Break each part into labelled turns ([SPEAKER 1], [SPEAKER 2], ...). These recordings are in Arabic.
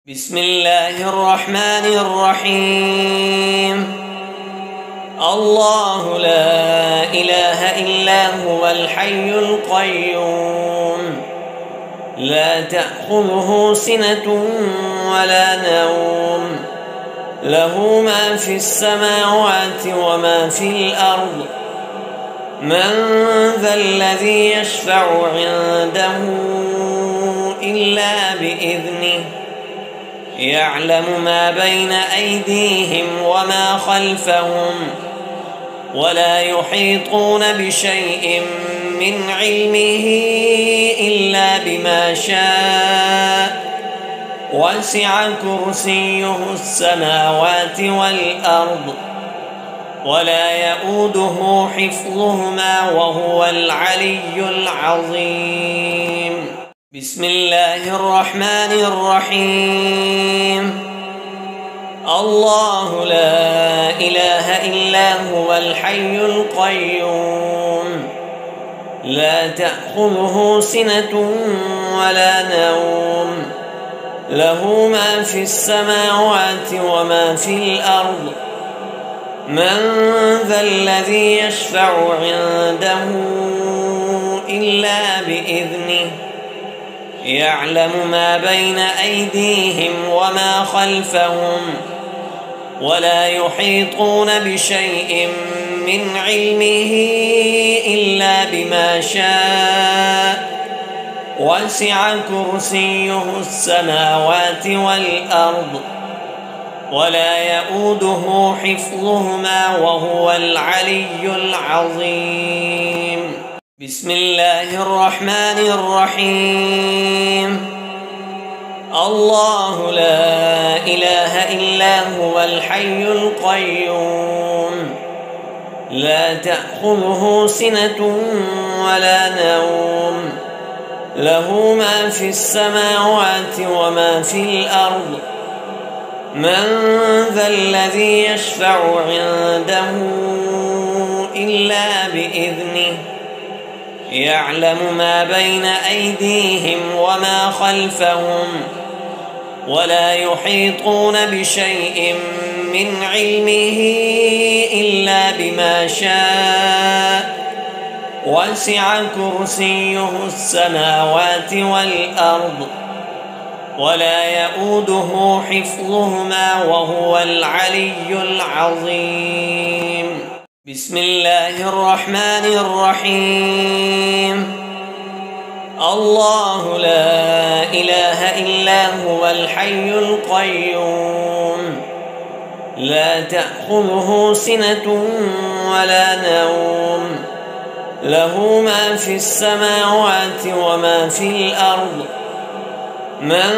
[SPEAKER 1] بسم الله الرحمن الرحيم. الله لا إله إلا هو الحي القيوم، لا تأخذه سنة ولا نوم، له ما في السماوات وما في الأرض. من ذا الذي يشفع عنده إلا بإذنه، يعلم ما بين أيديهم وما خلفهم، ولا يحيطون بشيء من علمه إلا بما شاء، وسع كرسيه السماوات والأرض، ولا يؤوده حفظهما وهو العلي العظيم. بسم الله الرحمن الرحيم. الله لا إله إلا هو الحي القيوم، لا تأخذه سنة ولا نوم، له ما في السماوات وما في الأرض. من ذا الذي يشفع عنده إلا بإذنه، يعلم ما بين أيديهم وما خلفهم، ولا يحيطون بشيء من علمه إلا بما شاء، وسع كرسيه السماوات والأرض، ولا يؤوده حفظهما وهو العلي العظيم. بسم الله الرحمن الرحيم. الله لا إله إلا هو الحي القيوم، لا تأخذه سنة ولا نوم، له ما في السماوات وما في الأرض. من ذا الذي يشفع عنده إلا بإذنه، يعلم ما بين أيديهم وما خلفهم، ولا يحيطون بشيء من علمه إلا بما شاء، وسع كرسيه السماوات والأرض، ولا يؤوده حفظهما وهو العلي العظيم. بسم الله الرحمن الرحيم. الله لا إله إلا هو الحي القيوم، لا تأخذه سنة ولا نوم، له ما في السماوات وما في الأرض. من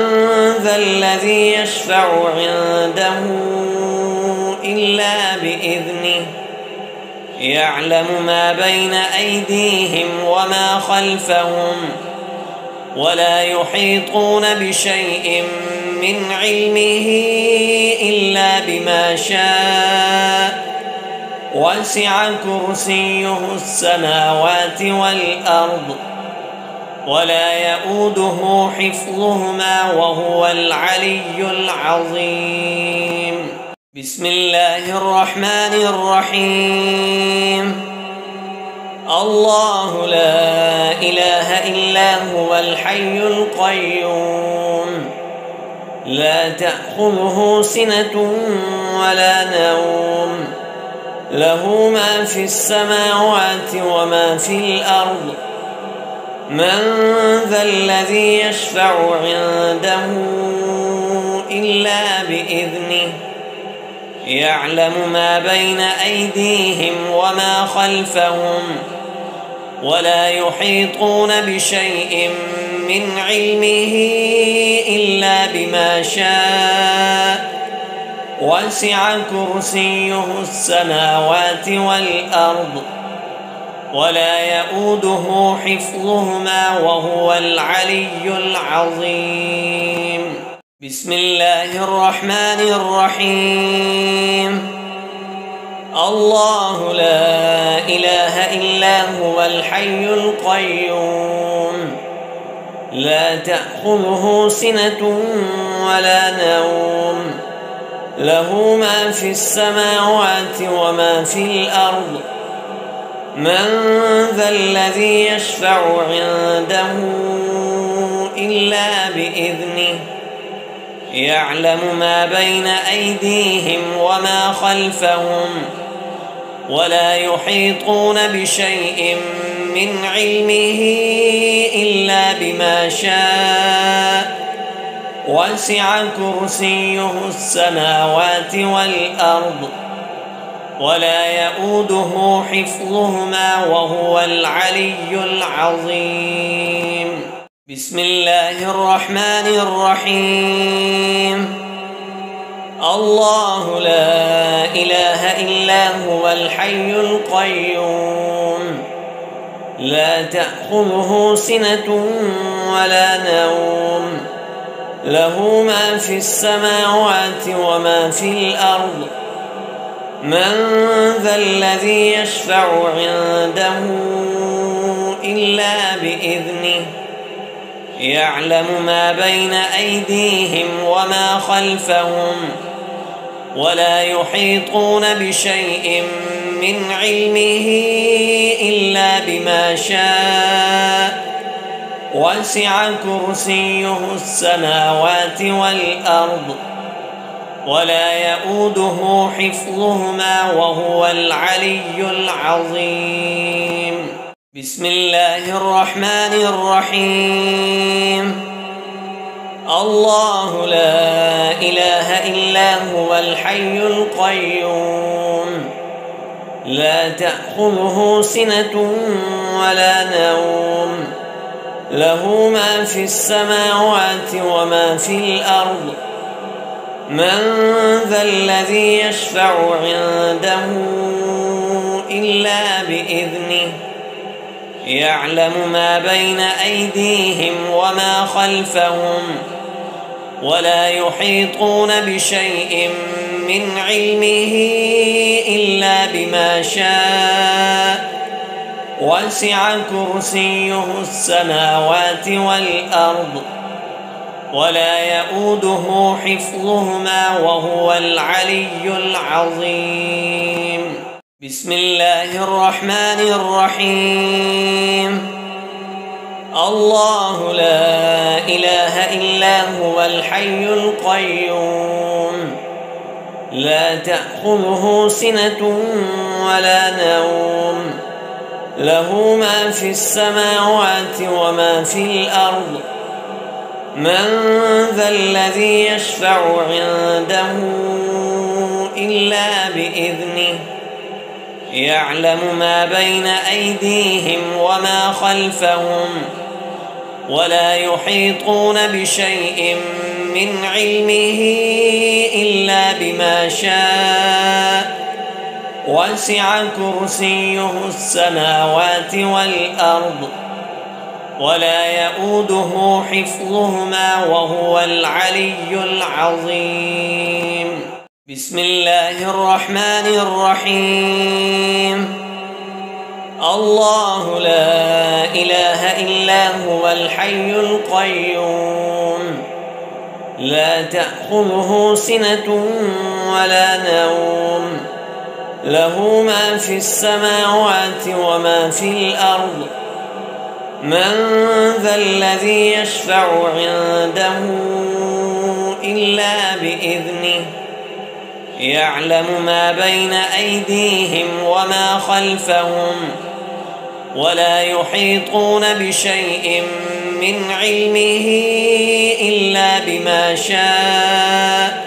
[SPEAKER 1] ذا الذي يشفع عنده إلا بإذنه، يعلم ما بين أيديهم وما خلفهم، ولا يحيطون بشيء من علمه إلا بما شاء، وسع كرسيه السماوات والأرض، ولا يؤوده حفظهما وهو العلي العظيم. بسم الله الرحمن الرحيم. الله لا إله إلا هو الحي القيوم، لا تأخذه سنة ولا نوم، له ما في السماوات وما في الأرض. من ذا الذي يشفع عنده إلا بإذنه، يعلم ما بين أيديهم وما خلفهم، ولا يحيطون بشيء من علمه إلا بما شاء، وسع كرسيه السماوات والأرض، ولا يؤوده حفظهما وهو العلي العظيم. بسم الله الرحمن الرحيم. الله لا إله إلا هو الحي القيوم، لا تأخذه سنة ولا نوم له ما في السماوات وما في الأرض من ذا الذي يشفع عنده إلا بإذنه يعلم ما بين أيديهم وما خلفهم ولا يحيطون بشيء من علمه إلا بما شاء وسع كرسيه السماوات والأرض ولا يؤوده حفظهما وهو العلي العظيم. بسم الله الرحمن الرحيم. الله لا إله إلا هو الحي القيوم لا تأخذه سنة ولا نوم له ما في السماوات وما في الأرض من ذا الذي يشفع عنده إلا بإذنه يعلم ما بين أيديهم وما خلفهم ولا يحيطون بشيء من علمه إلا بما شاء وسع كرسيه السماوات والأرض ولا يؤوده حفظهما وهو العلي العظيم. بسم الله الرحمن الرحيم. الله لا إله إلا هو الحي القيوم لا تأخذه سنة ولا نوم له ما في السماوات وما في الأرض من ذا الذي يشفع عنده إلا بإذنه يعلم ما بين أيديهم وما خلفهم ولا يحيطون بشيء من علمه إلا بما شاء وسع كرسيه السماوات والأرض ولا يؤوده حفظهما وهو العلي العظيم. بسم الله الرحمن الرحيم. الله لا إله إلا هو الحي القيوم لا تأخذه سنة ولا نوم له ما في السماوات وما في الأرض من ذا الذي يشفع عنده إلا بإذنه يعلم ما بين أيديهم وما خلفهم ولا يحيطون بشيء من علمه إلا بما شاء وسع كرسيه السماوات والأرض ولا يؤوده حفظهما وهو العلي العظيم. بسم الله الرحمن الرحيم. الله لا إله إلا هو الحي القيوم لا تأخذه سنة ولا نوم له ما في السماوات وما في الأرض من ذا الذي يشفع عنده إلا بإذنه يعلم ما بين أيديهم وما خلفهم ولا يحيطون بشيء من علمه إلا بما شاء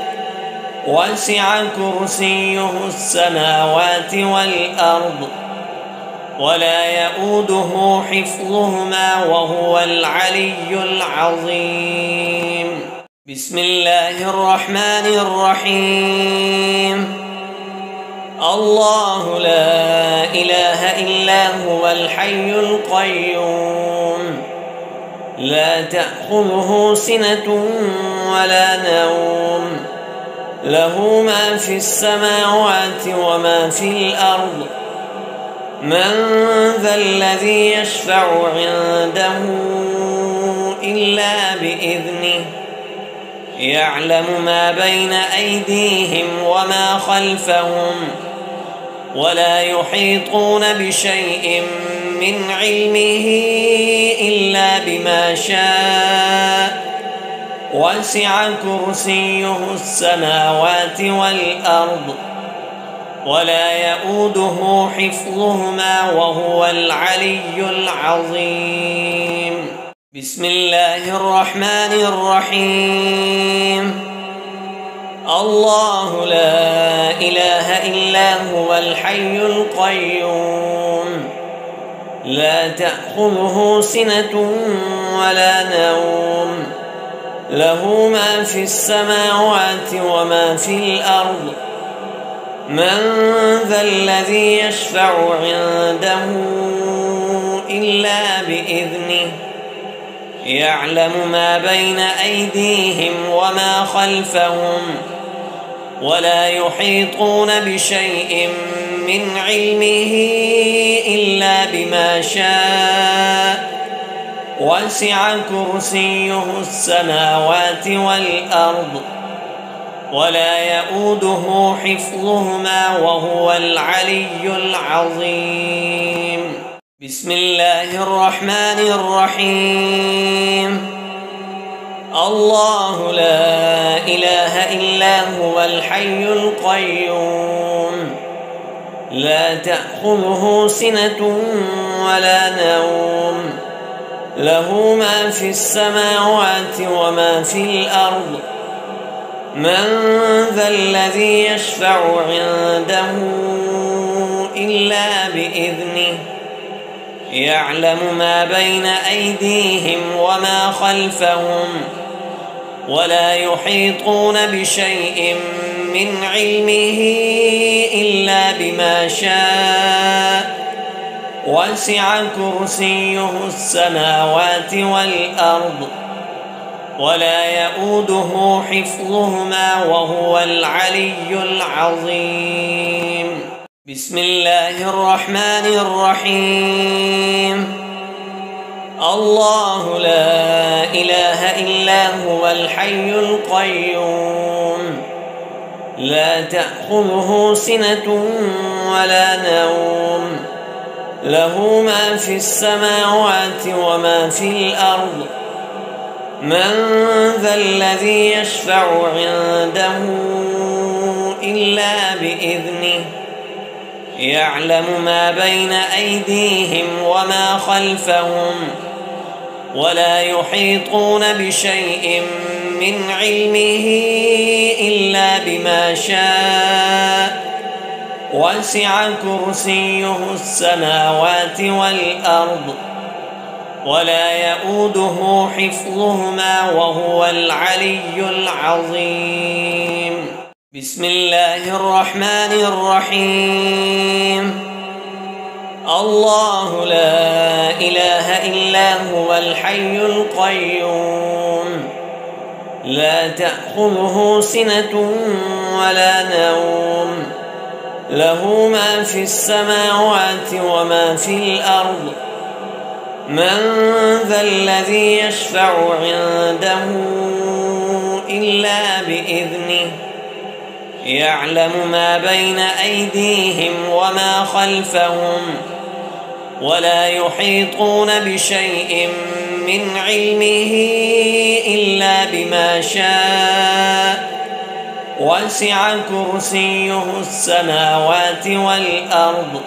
[SPEAKER 1] وسع كرسيه السماوات والأرض ولا يؤوده حفظهما وهو العلي العظيم. بسم الله الرحمن الرحيم. الله لا إله إلا هو الحي القيوم لا تأخذه سنة ولا نوم له ما في السماوات وما في الأرض من ذا الذي يشفع عنده إلا بإذنه يعلم ما بين أيديهم وما خلفهم ولا يحيطون بشيء من علمه إلا بما شاء وسع كرسيه السماوات والأرض ولا يؤوده حفظهما وهو العلي العظيم. بسم الله الرحمن الرحيم. الله لا إله إلا هو الحي القيوم لا تأخذه سنة ولا نوم له ما في السماوات وما في الأرض من ذا الذي يشفع عنده إلا بإذنه يعلم ما بين أيديهم وما خلفهم ولا يحيطون بشيء من علمه إلا بما شاء وسع كرسيه السماوات والأرض ولا يؤوده حفظهما وهو العلي العظيم. بسم الله الرحمن الرحيم. الله لا إله إلا هو الحي القيوم لا تأخذه سنة ولا نوم له ما في السماوات وما في الأرض من ذا الذي يشفع عنده إلا بإذنه يعلم ما بين أيديهم وما خلفهم ولا يحيطون بشيء من علمه إلا بما شاء وسع كرسيه السماوات والأرض ولا يؤوده حفظهما وهو العلي العظيم. بسم الله الرحمن الرحيم. الله لا إله إلا هو الحي القيوم لا تأخذه سنة ولا نوم له ما في السماوات وما في الأرض من ذا الذي يشفع عنده إلا بإذنه يعلم ما بين أيديهم وما خلفهم ولا يحيطون بشيء من علمه إلا بما شاء وسع كرسيه السماوات والأرض ولا يؤوده حفظهما وهو العلي العظيم. بسم الله الرحمن الرحيم. الله لا إله إلا هو الحي القيوم لا تأخذه سنة ولا نوم له ما في السماوات وما في الأرض من ذا الذي يشفع عنده إلا بإذنه يعلم ما بين أيديهم وما خلفهم ولا يحيطون بشيء من علمه إلا بما شاء وسع كرسيه السماوات والأرض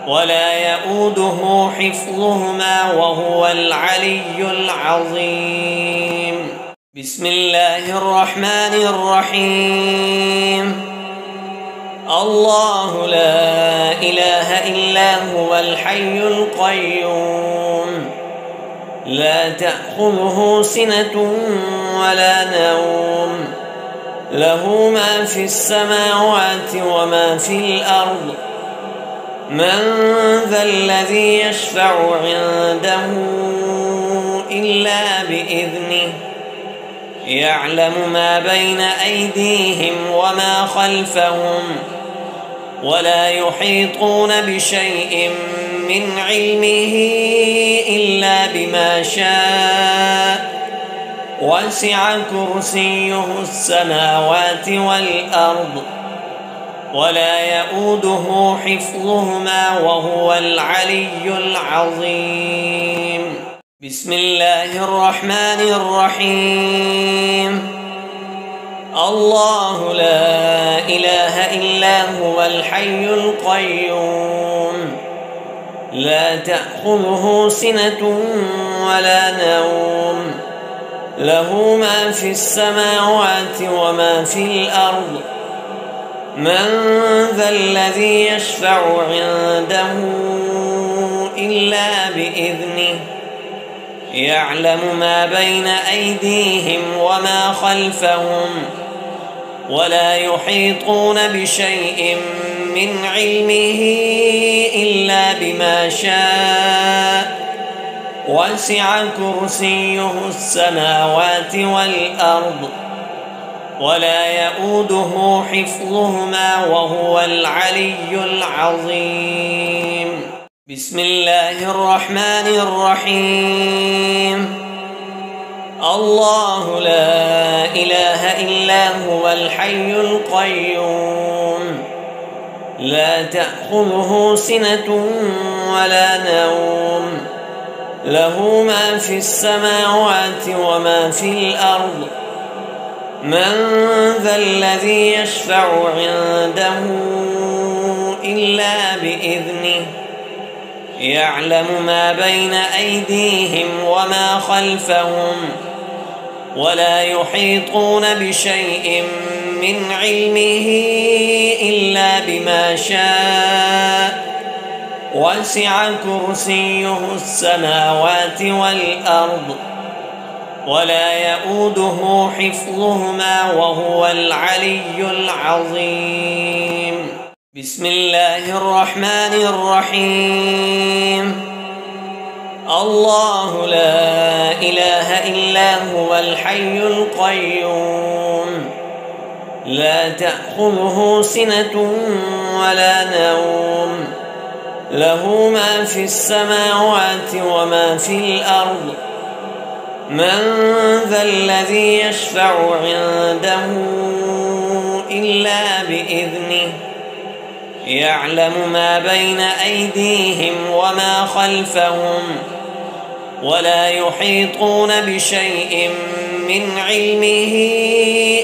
[SPEAKER 1] ولا يؤوده حفظهما وهو العلي العظيم. بسم الله الرحمن الرحيم. الله لا إله إلا هو الحي القيوم لا تأخذه سنة ولا نوم له ما في السماوات وما في الأرض من ذا الذي يشفع عنده إلا بإذنه يعلم ما بين أيديهم وما خلفهم ولا يحيطون بشيء من علمه إلا بما شاء وسع كرسيه السماوات والأرض ولا يؤوده حفظهما وهو العلي العظيم. بسم الله الرحمن الرحيم. الله لا إله إلا هو الحي القيوم لا تأخذه سنة ولا نوم له ما في السماوات وما في الأرض من ذا الذي يشفع عنده إلا بإذنه يعلم ما بين أيديهم وما خلفهم ولا يحيطون بشيء من علمه إلا بما شاء وسع كرسيه السماوات والأرض ولا يؤوده حفظهما وهو العلي العظيم. بسم الله الرحمن الرحيم. الله لا إله إلا هو الحي القيوم لا تأخذه سنة ولا نوم له ما في السماوات وما في الأرض من ذا الذي يشفع عنده إلا بإذنه يعلم ما بين أيديهم وما خلفهم ولا يحيطون بشيء من علمه إلا بما شاء وسع كرسيه السماوات والأرض ولا يؤوده حفظهما وهو العلي العظيم. بسم الله الرحمن الرحيم. الله لا إله إلا هو الحي القيوم لا تأخذه سنة ولا نوم له ما في السماوات وما في الأرض من ذا الذي يشفع عنده إلا بإذنه يعلم ما بين أيديهم وما خلفهم ولا يحيطون بشيء من علمه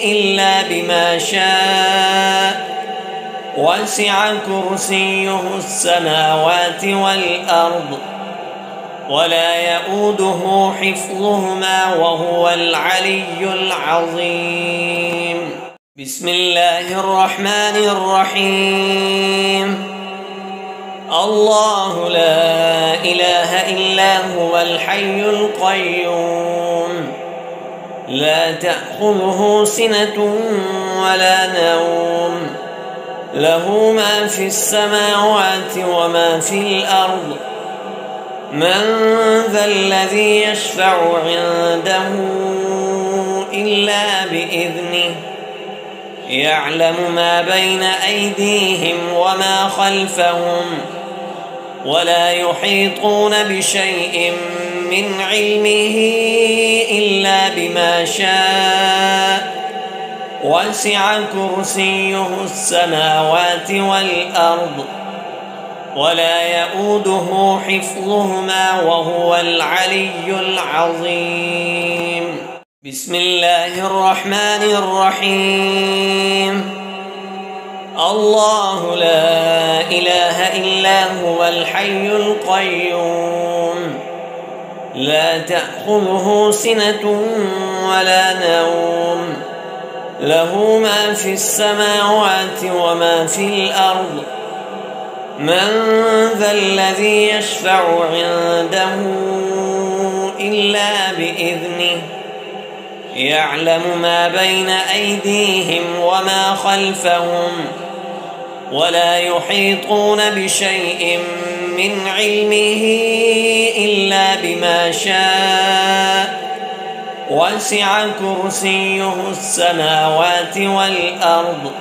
[SPEAKER 1] إلا بما شاء وسع كرسيه السماوات والأرض ولا يؤوده حفظهما وهو العلي العظيم. بسم الله الرحمن الرحيم. الله لا إله إلا هو الحي القيوم لا تأخذه سنة ولا نوم له ما في السماوات وما في الأرض من ذا الذي يشفع عنده إلا بإذنه يعلم ما بين أيديهم وما خلفهم ولا يحيطون بشيء من علمه إلا بما شاء وسع كرسيه السماوات والأرض ولا يؤوده حفظهما وهو العلي العظيم. بسم الله الرحمن الرحيم. الله لا إله إلا هو الحي القيوم لا تأخذه سنة ولا نوم له ما في السماوات وما في الأرض من ذا الذي يشفع عنده إلا بإذنه يعلم ما بين أيديهم وما خلفهم ولا يحيطون بشيء من علمه إلا بما شاء وسع كرسيه السماوات والأرض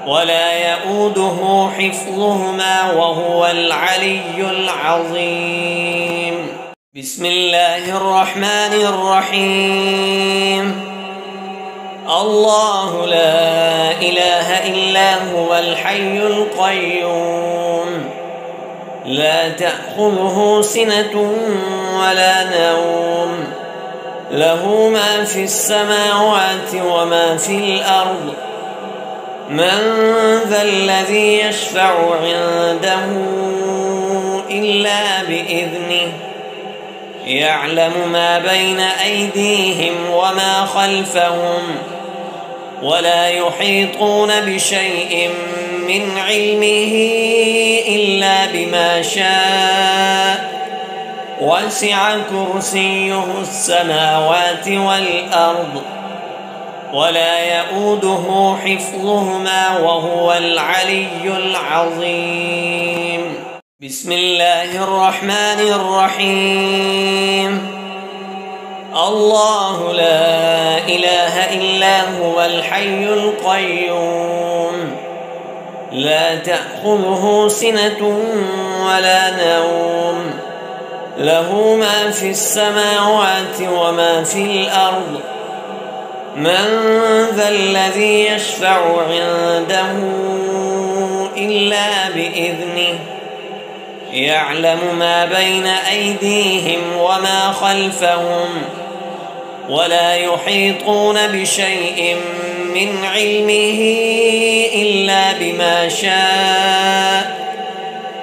[SPEAKER 1] ولا يؤوده حفظهما وهو العلي العظيم. بسم الله الرحمن الرحيم. الله لا إله إلا هو الحي القيوم لا تأخذه سنة ولا نوم له ما في السماوات وما في الأرض من ذا الذي يشفع عنده إلا بإذنه يعلم ما بين أيديهم وما خلفهم ولا يحيطون بشيء من علمه إلا بما شاء وسع كرسيه السماوات والأرض ولا يؤوده حفظهما وهو العلي العظيم. بسم الله الرحمن الرحيم. الله لا إله إلا هو الحي القيوم لا تأخذه سنة ولا نوم له ما في السماوات وما في الأرض من ذا الذي يشفع عنده إلا بإذنه يعلم ما بين أيديهم وما خلفهم ولا يحيطون بشيء من علمه إلا بما شاء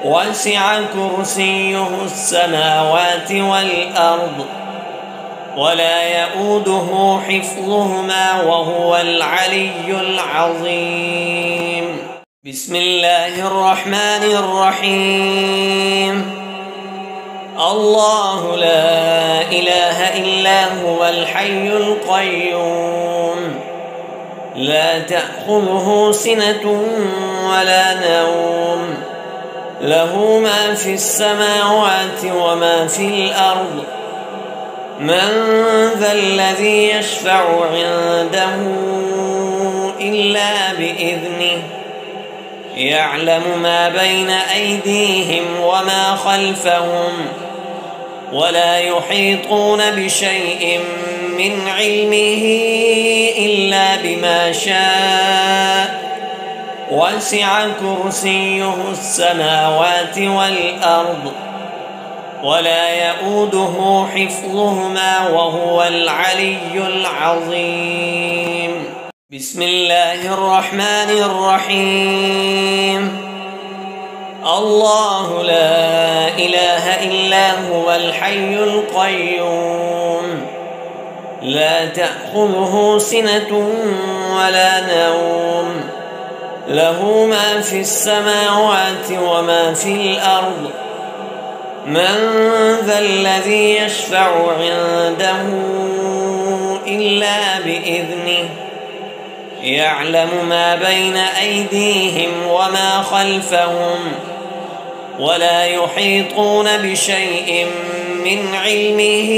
[SPEAKER 1] وسع كرسيه السماوات والأرض ولا يؤوده حفظهما وهو العلي العظيم. بسم الله الرحمن الرحيم. الله لا إله إلا هو الحي القيوم لا تأخذه سنة ولا نوم له ما في السماوات وما في الأرض من ذا الذي يشفع عنده إلا بإذنه يعلم ما بين أيديهم وما خلفهم ولا يحيطون بشيء من علمه إلا بما شاء وسع كرسيه السماوات والأرض ولا يؤوده حفظهما وهو العلي العظيم. بسم الله الرحمن الرحيم. الله لا إله إلا هو الحي القيوم لا تأخذه سنة ولا نوم له ما في السماوات وما في الأرض من ذا الذي يشفع عنده إلا بإذنه يعلم ما بين أيديهم وما خلفهم ولا يحيطون بشيء من علمه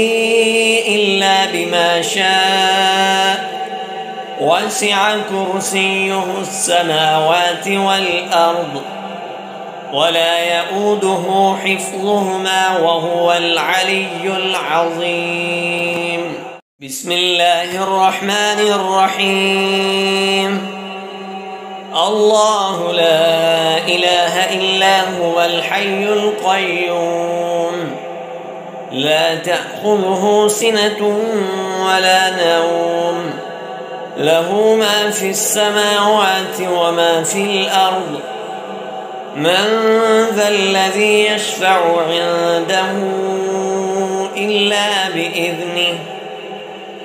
[SPEAKER 1] إلا بما شاء وسع كرسيه السماوات والأرض ولا يؤوده حفظهما وهو العلي العظيم. بسم الله الرحمن الرحيم. الله لا إله إلا هو الحي القيوم لا تأخذه سنة ولا نوم له ما في السماوات وما في الأرض من ذا الذي يشفع عنده إلا بإذنه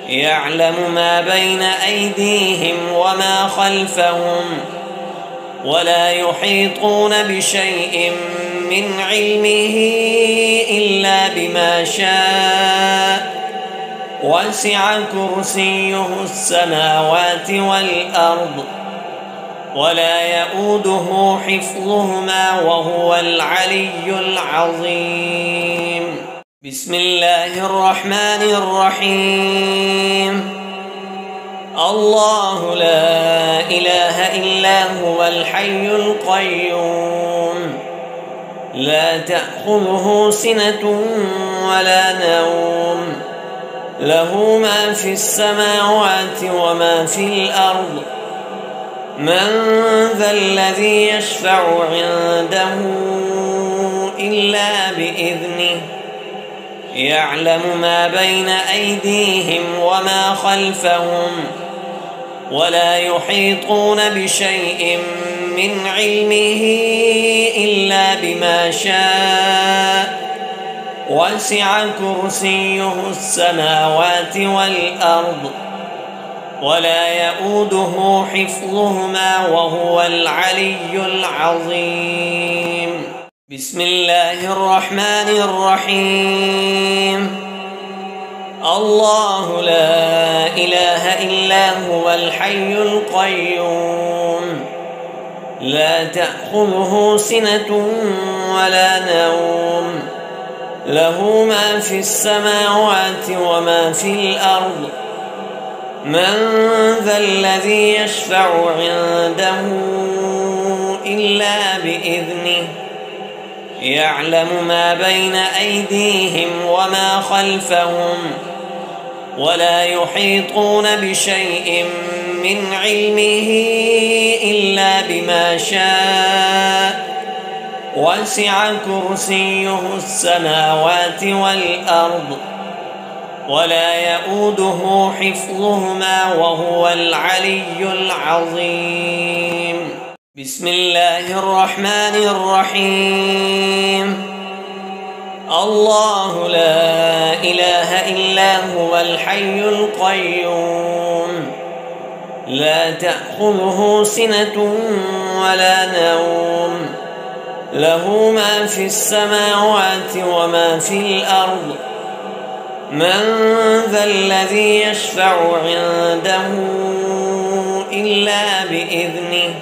[SPEAKER 1] يعلم ما بين أيديهم وما خلفهم ولا يحيطون بشيء من علمه إلا بما شاء وسع كرسيه السماوات والأرض ولا يؤوده حفظهما وهو العلي العظيم. بسم الله الرحمن الرحيم. الله لا إله إلا هو الحي القيوم لا تأخذه سنة ولا نوم له ما في السماوات وما في الأرض من ذا الذي يشفع عنده إلا بإذنه يعلم ما بين أيديهم وما خلفهم ولا يحيطون بشيء من علمه إلا بما شاء وسع كرسيه السماوات والأرض ولا يؤوده حفظهما وهو العلي العظيم بسم الله الرحمن الرحيم الله لا إله إلا هو الحي القيوم لا تأخذه سنة ولا نوم له ما في السماوات وما في الأرض من ذا الذي يشفع عنده إلا بإذنه يعلم ما بين أيديهم وما خلفهم ولا يحيطون بشيء من علمه إلا بما شاء وسع كرسيه السماوات والأرض ولا يؤوده حفظهما وهو العلي العظيم بسم الله الرحمن الرحيم الله لا إله إلا هو الحي القيوم لا تأخذه سنة ولا نوم له ما في السماوات وما في الأرض من ذا الذي يشفع عنده إلا بإذنه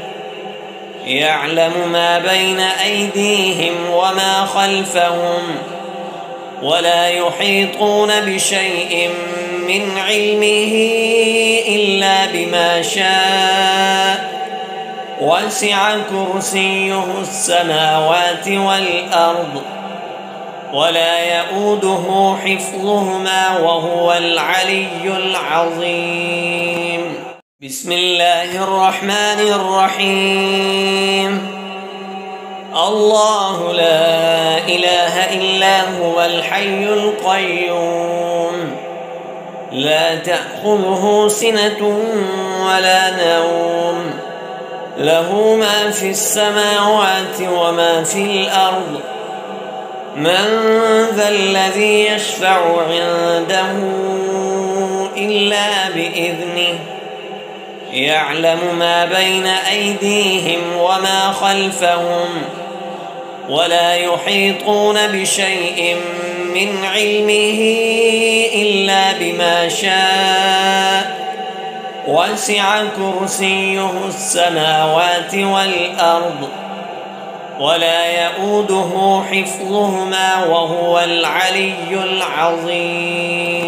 [SPEAKER 1] يعلم ما بين أيديهم وما خلفهم ولا يحيطون بشيء من علمه إلا بما شاء وسع كرسيه السماوات والأرض ولا يؤوده حفظهما وهو العلي العظيم بسم الله الرحمن الرحيم الله لا إله إلا هو الحي القيوم لا تأخذه سنة ولا نوم له ما في السماوات وما في الأرض من ذا الذي يشفع عنده إلا بإذنه يعلم ما بين أيديهم وما خلفهم ولا يحيطون بشيء من علمه إلا بما شاء وسع كرسيه السماوات والأرض ولا يؤوده حفظهما وهو العلي العظيم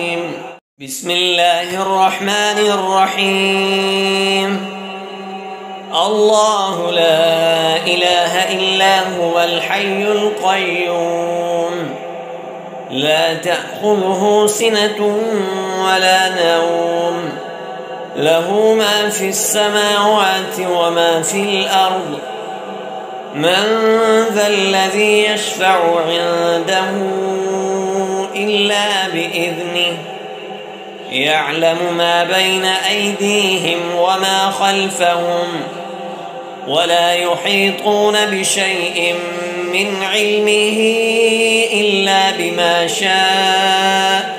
[SPEAKER 1] بسم الله الرحمن الرحيم الله لا إله إلا هو الحي القيوم لا تأخذه سنة ولا نوم له ما في السماوات وما في الأرض من ذا الذي يشفع عنده إلا بإذنه يعلم ما بين أيديهم وما خلفهم ولا يحيطون بشيء من علمه إلا بما شاء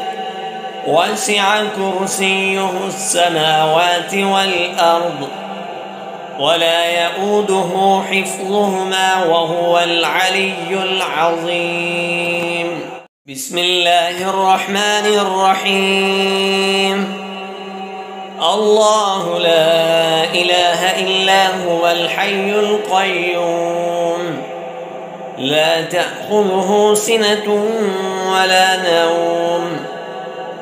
[SPEAKER 1] وسع كرسيه السماوات والأرض ولا يؤوده حفظهما وهو العلي العظيم بسم الله الرحمن الرحيم الله لا إله إلا هو الحي القيوم لا تأخذه سنة ولا نوم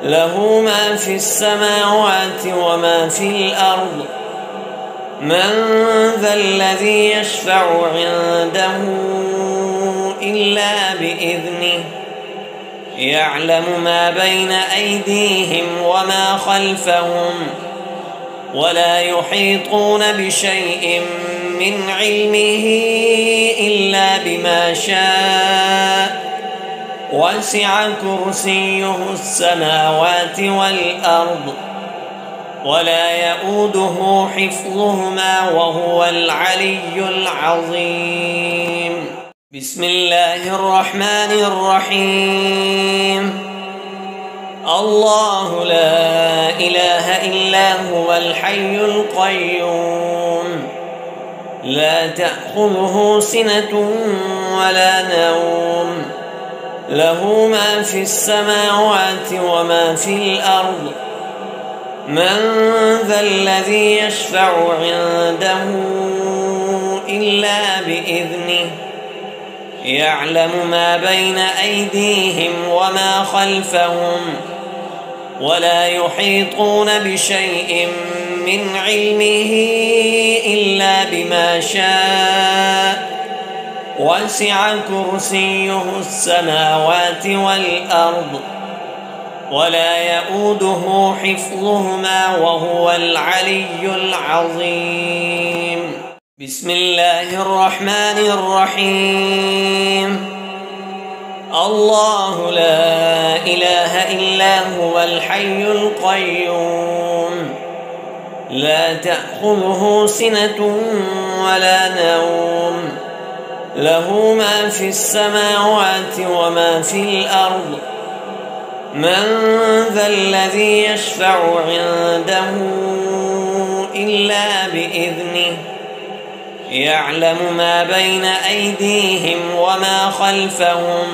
[SPEAKER 1] له ما في السماوات وما في الأرض من ذا الذي يشفع عنده إلا بإذنه يعلم ما بين أيديهم وما خلفهم ولا يحيطون بشيء من علمه إلا بما شاء وسع كرسيه السماوات والأرض ولا يؤوده حفظهما وهو العلي العظيم. بسم الله الرحمن الرحيم. الله لا إله إلا هو الحي القيوم لا تأخذه سنة ولا نوم له ما في السماوات وما في الأرض. من ذا الذي يشفع عنده إلا بإذنه يعلم ما بين أيديهم وما خلفهم ولا يحيطون بشيء من علمه إلا بما شاء وسع كرسيه السماوات والأرض ولا يؤوده حفظهما وهو العلي العظيم. بسم الله الرحمن الرحيم. الله لا إله إلا هو الحي القيوم لا تأخذه سنة ولا نوم له ما في السماوات وما في الأرض. من ذا الذي يشفع عنده إلا بإذنه يعلم ما بين أيديهم وما خلفهم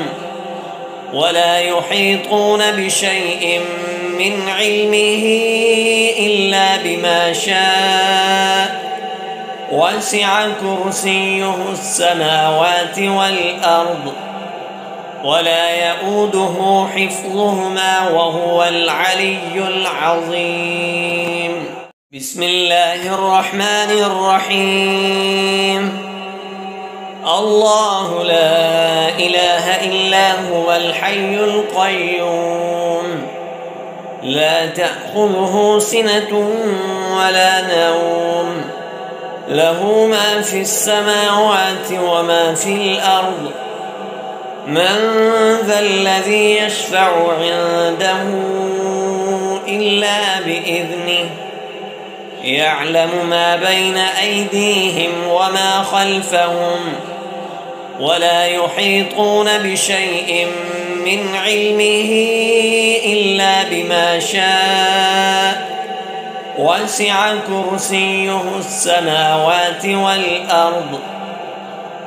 [SPEAKER 1] ولا يحيطون بشيء من علمه إلا بما شاء وسع كرسيه السماوات والأرض ولا يؤوده حفظهما وهو العلي العظيم. بسم الله الرحمن الرحيم. الله لا إله إلا هو الحي القيوم لا تأخذه سنة ولا نوم له ما في السماوات وما في الأرض. من ذا الذي يشفع عنده إلا بإذنه يعلم ما بين أيديهم وما خلفهم ولا يحيطون بشيء من علمه إلا بما شاء وسع كرسيه السماوات والأرض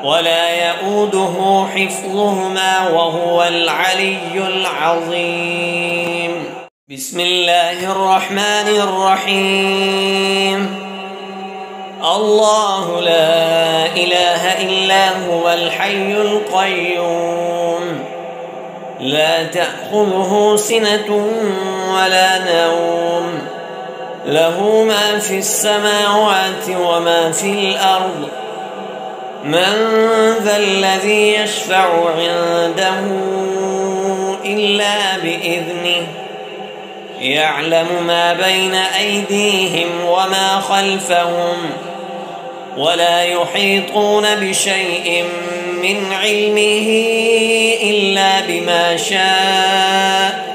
[SPEAKER 1] ولا يؤوده حفظهما وهو العلي العظيم. بسم الله الرحمن الرحيم. الله لا إله إلا هو الحي القيوم لا تأخذه سنة ولا نوم له ما في السماوات وما في الأرض. من ذا الذي يشفع عنده إلا بإذنه يعلم ما بين أيديهم وما خلفهم ولا يحيطون بشيء من علمه إلا بما شاء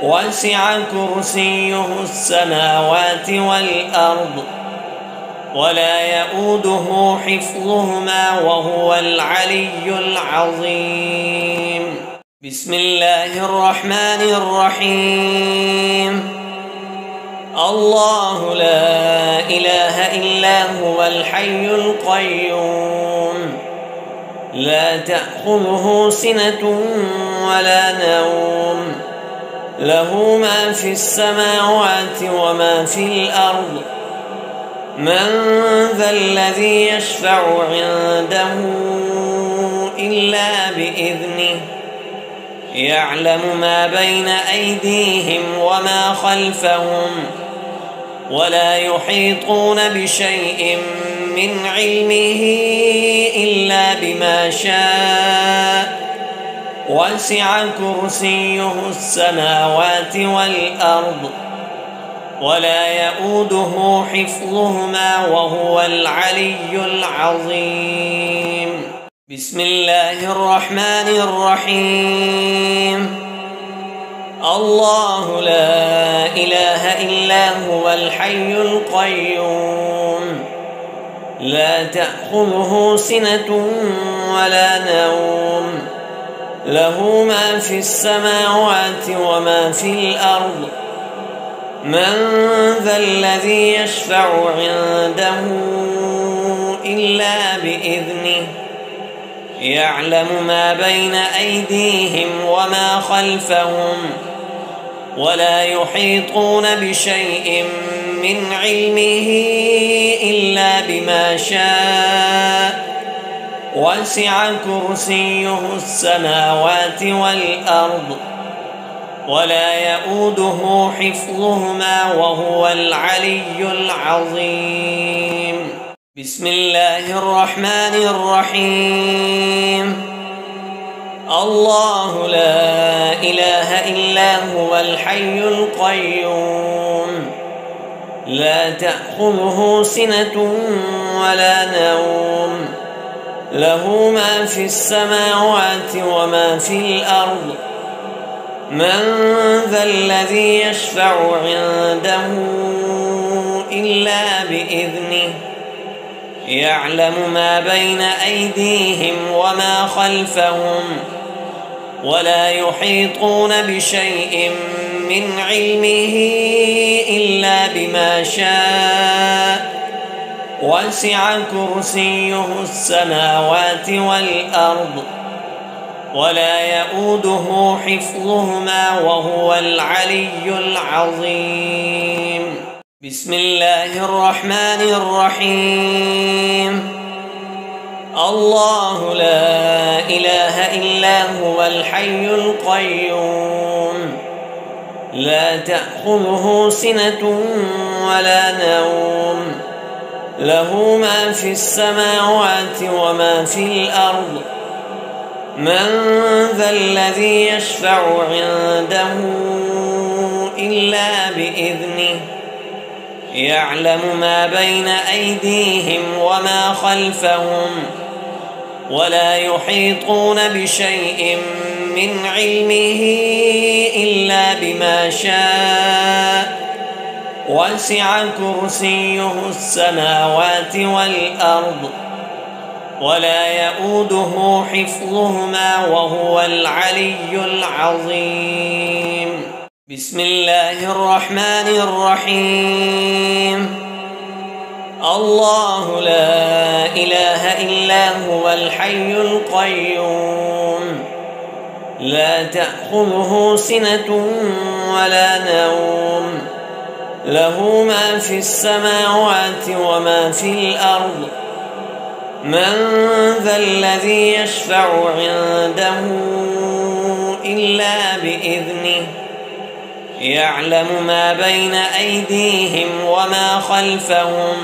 [SPEAKER 1] وسع كرسيه السماوات والأرض ولا يؤوده حفظهما وهو العلي العظيم. بسم الله الرحمن الرحيم. الله لا إله إلا هو الحي القيوم لا تأخذه سنة ولا نوم له ما في السماوات وما في الأرض. من ذا الذي يشفع عنده إلا بإذنه يعلم ما بين أيديهم وما خلفهم ولا يحيطون بشيء من علمه إلا بما شاء وسع كرسيه السماوات والأرض ولا يؤوده حفظهما وهو العلي العظيم. بسم الله الرحمن الرحيم. الله لا إله إلا هو الحي القيوم لا تأخذه سنة ولا نوم له ما في السماوات وما في الأرض من ذا الذي يشفع عنده إلا بإذنه يعلم ما بين أيديهم وما خلفهم ولا يحيطون بشيء من علمه إلا بما شاء وسع كرسيه السماوات والأرض ولا يؤوده حفظهما وهو العلي العظيم. بسم الله الرحمن الرحيم. الله لا إله إلا هو الحي القيوم لا تأخذه سنة ولا نوم له ما في السماوات وما في الأرض من ذا الذي يشفع عنده إلا بإذنه يعلم ما بين أيديهم وما خلفهم ولا يحيطون بشيء من علمه إلا بما شاء وسع كرسيه السماوات والأرض ولا يؤوده حفظهما وهو العلي العظيم. بسم الله الرحمن الرحيم. الله لا إله إلا هو الحي القيوم لا تأخذه سنة ولا نوم له ما في السماوات وما في الأرض من ذا الذي يشفع عنده إلا بإذنه يعلم ما بين أيديهم وما خلفهم ولا يحيطون بشيء من علمه إلا بما شاء وسع كرسيه السماوات والأرض ولا يؤوده حفظهما وهو العلي العظيم. بسم الله الرحمن الرحيم. الله لا إله إلا هو الحي القيوم لا تأخذه سنة ولا نوم له ما في السماوات وما في الأرض من ذا الذي يشفع عنده إلا بإذنه يعلم ما بين أيديهم وما خلفهم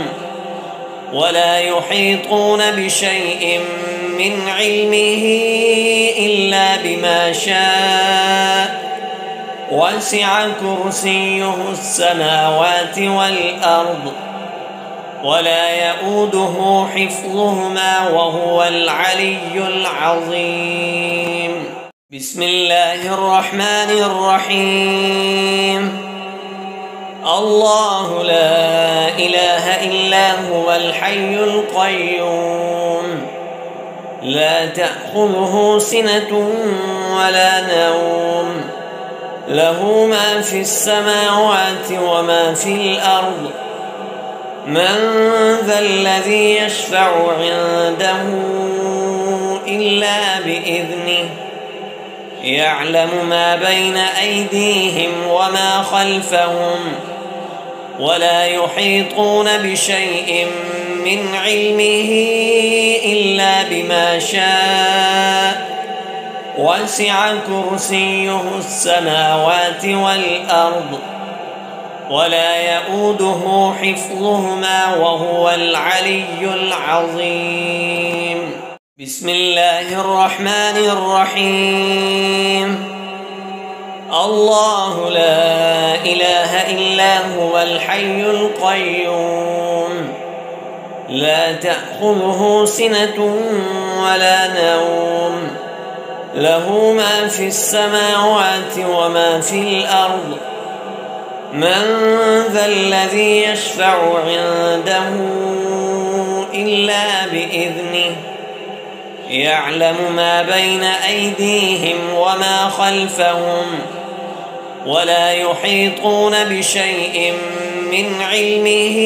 [SPEAKER 1] ولا يحيطون بشيء من علمه إلا بما شاء وسع كرسيه السماوات والأرض ولا يؤوده حفظهما وهو العلي العظيم. بسم الله الرحمن الرحيم. الله لا إله إلا هو الحي القيوم لا تأخذه سنة ولا نوم له ما في السماوات وما في الأرض من ذا الذي يشفع عنده إلا بإذنه يعلم ما بين أيديهم وما خلفهم ولا يحيطون بشيء من علمه إلا بما شاء وسع كرسيه السماوات والأرض ولا يؤوده حفظهما وهو العلي العظيم. بسم الله الرحمن الرحيم. الله لا إله إلا هو الحي القيوم لا تأخذه سنة ولا نوم له ما في السماوات وما في الأرض من ذا الذي يشفع عنده إلا بإذنه يعلم ما بين أيديهم وما خلفهم ولا يحيطون بشيء من علمه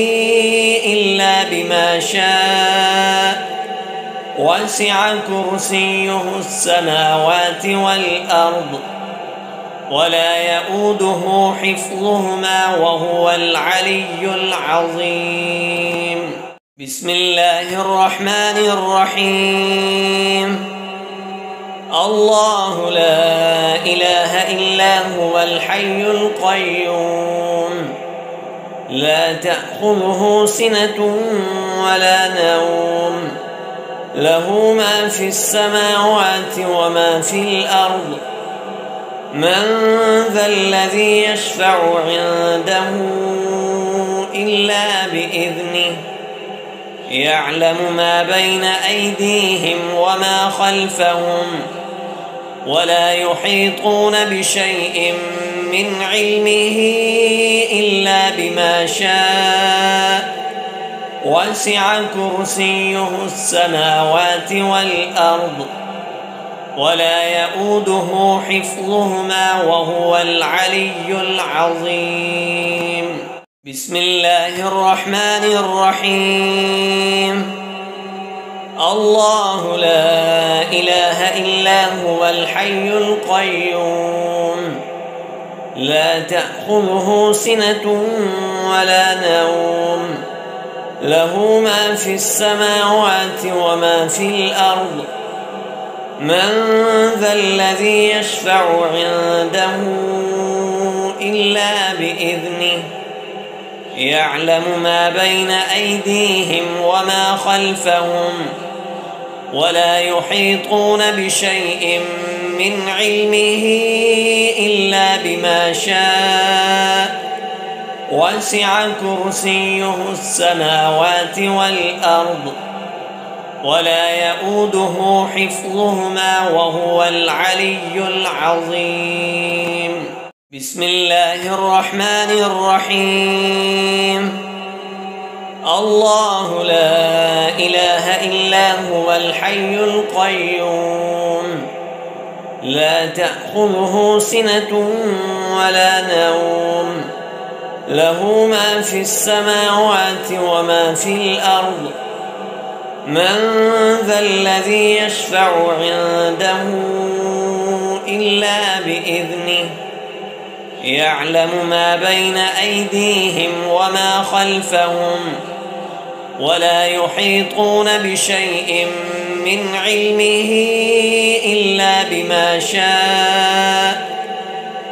[SPEAKER 1] إلا بما شاء وسع كرسيه السماوات والأرض ولا يؤوده حفظهما وهو العلي العظيم. بسم الله الرحمن الرحيم. الله لا إله إلا هو الحي القيوم لا تأخذه سنة ولا نوم له ما في السماوات وما في الأرض من ذا الذي يشفع عنده إلا بإذنه يعلم ما بين أيديهم وما خلفهم ولا يحيطون بشيء من علمه إلا بما شاء وسع كرسيه السماوات والأرض ولا يؤوده حفظهما وهو العلي العظيم. بسم الله الرحمن الرحيم. الله لا إله إلا هو الحي القيوم لا تأخذه سنة ولا نوم له ما في السماوات وما في الأرض من ذا الذي يشفع عنده إلا بإذنه يعلم ما بين أيديهم وما خلفهم ولا يحيطون بشيء من علمه إلا بما شاء وسع كرسيه السماوات والأرض ولا يؤوده حفظهما وهو العلي العظيم. بسم الله الرحمن الرحيم. الله لا إله إلا هو الحي القيوم لا تأخذه سنة ولا نوم له ما في السماوات وما في الأرض من ذا الذي يشفع عنده إلا بإذنه يعلم ما بين أيديهم وما خلفهم ولا يحيطون بشيء من علمه إلا بما شاء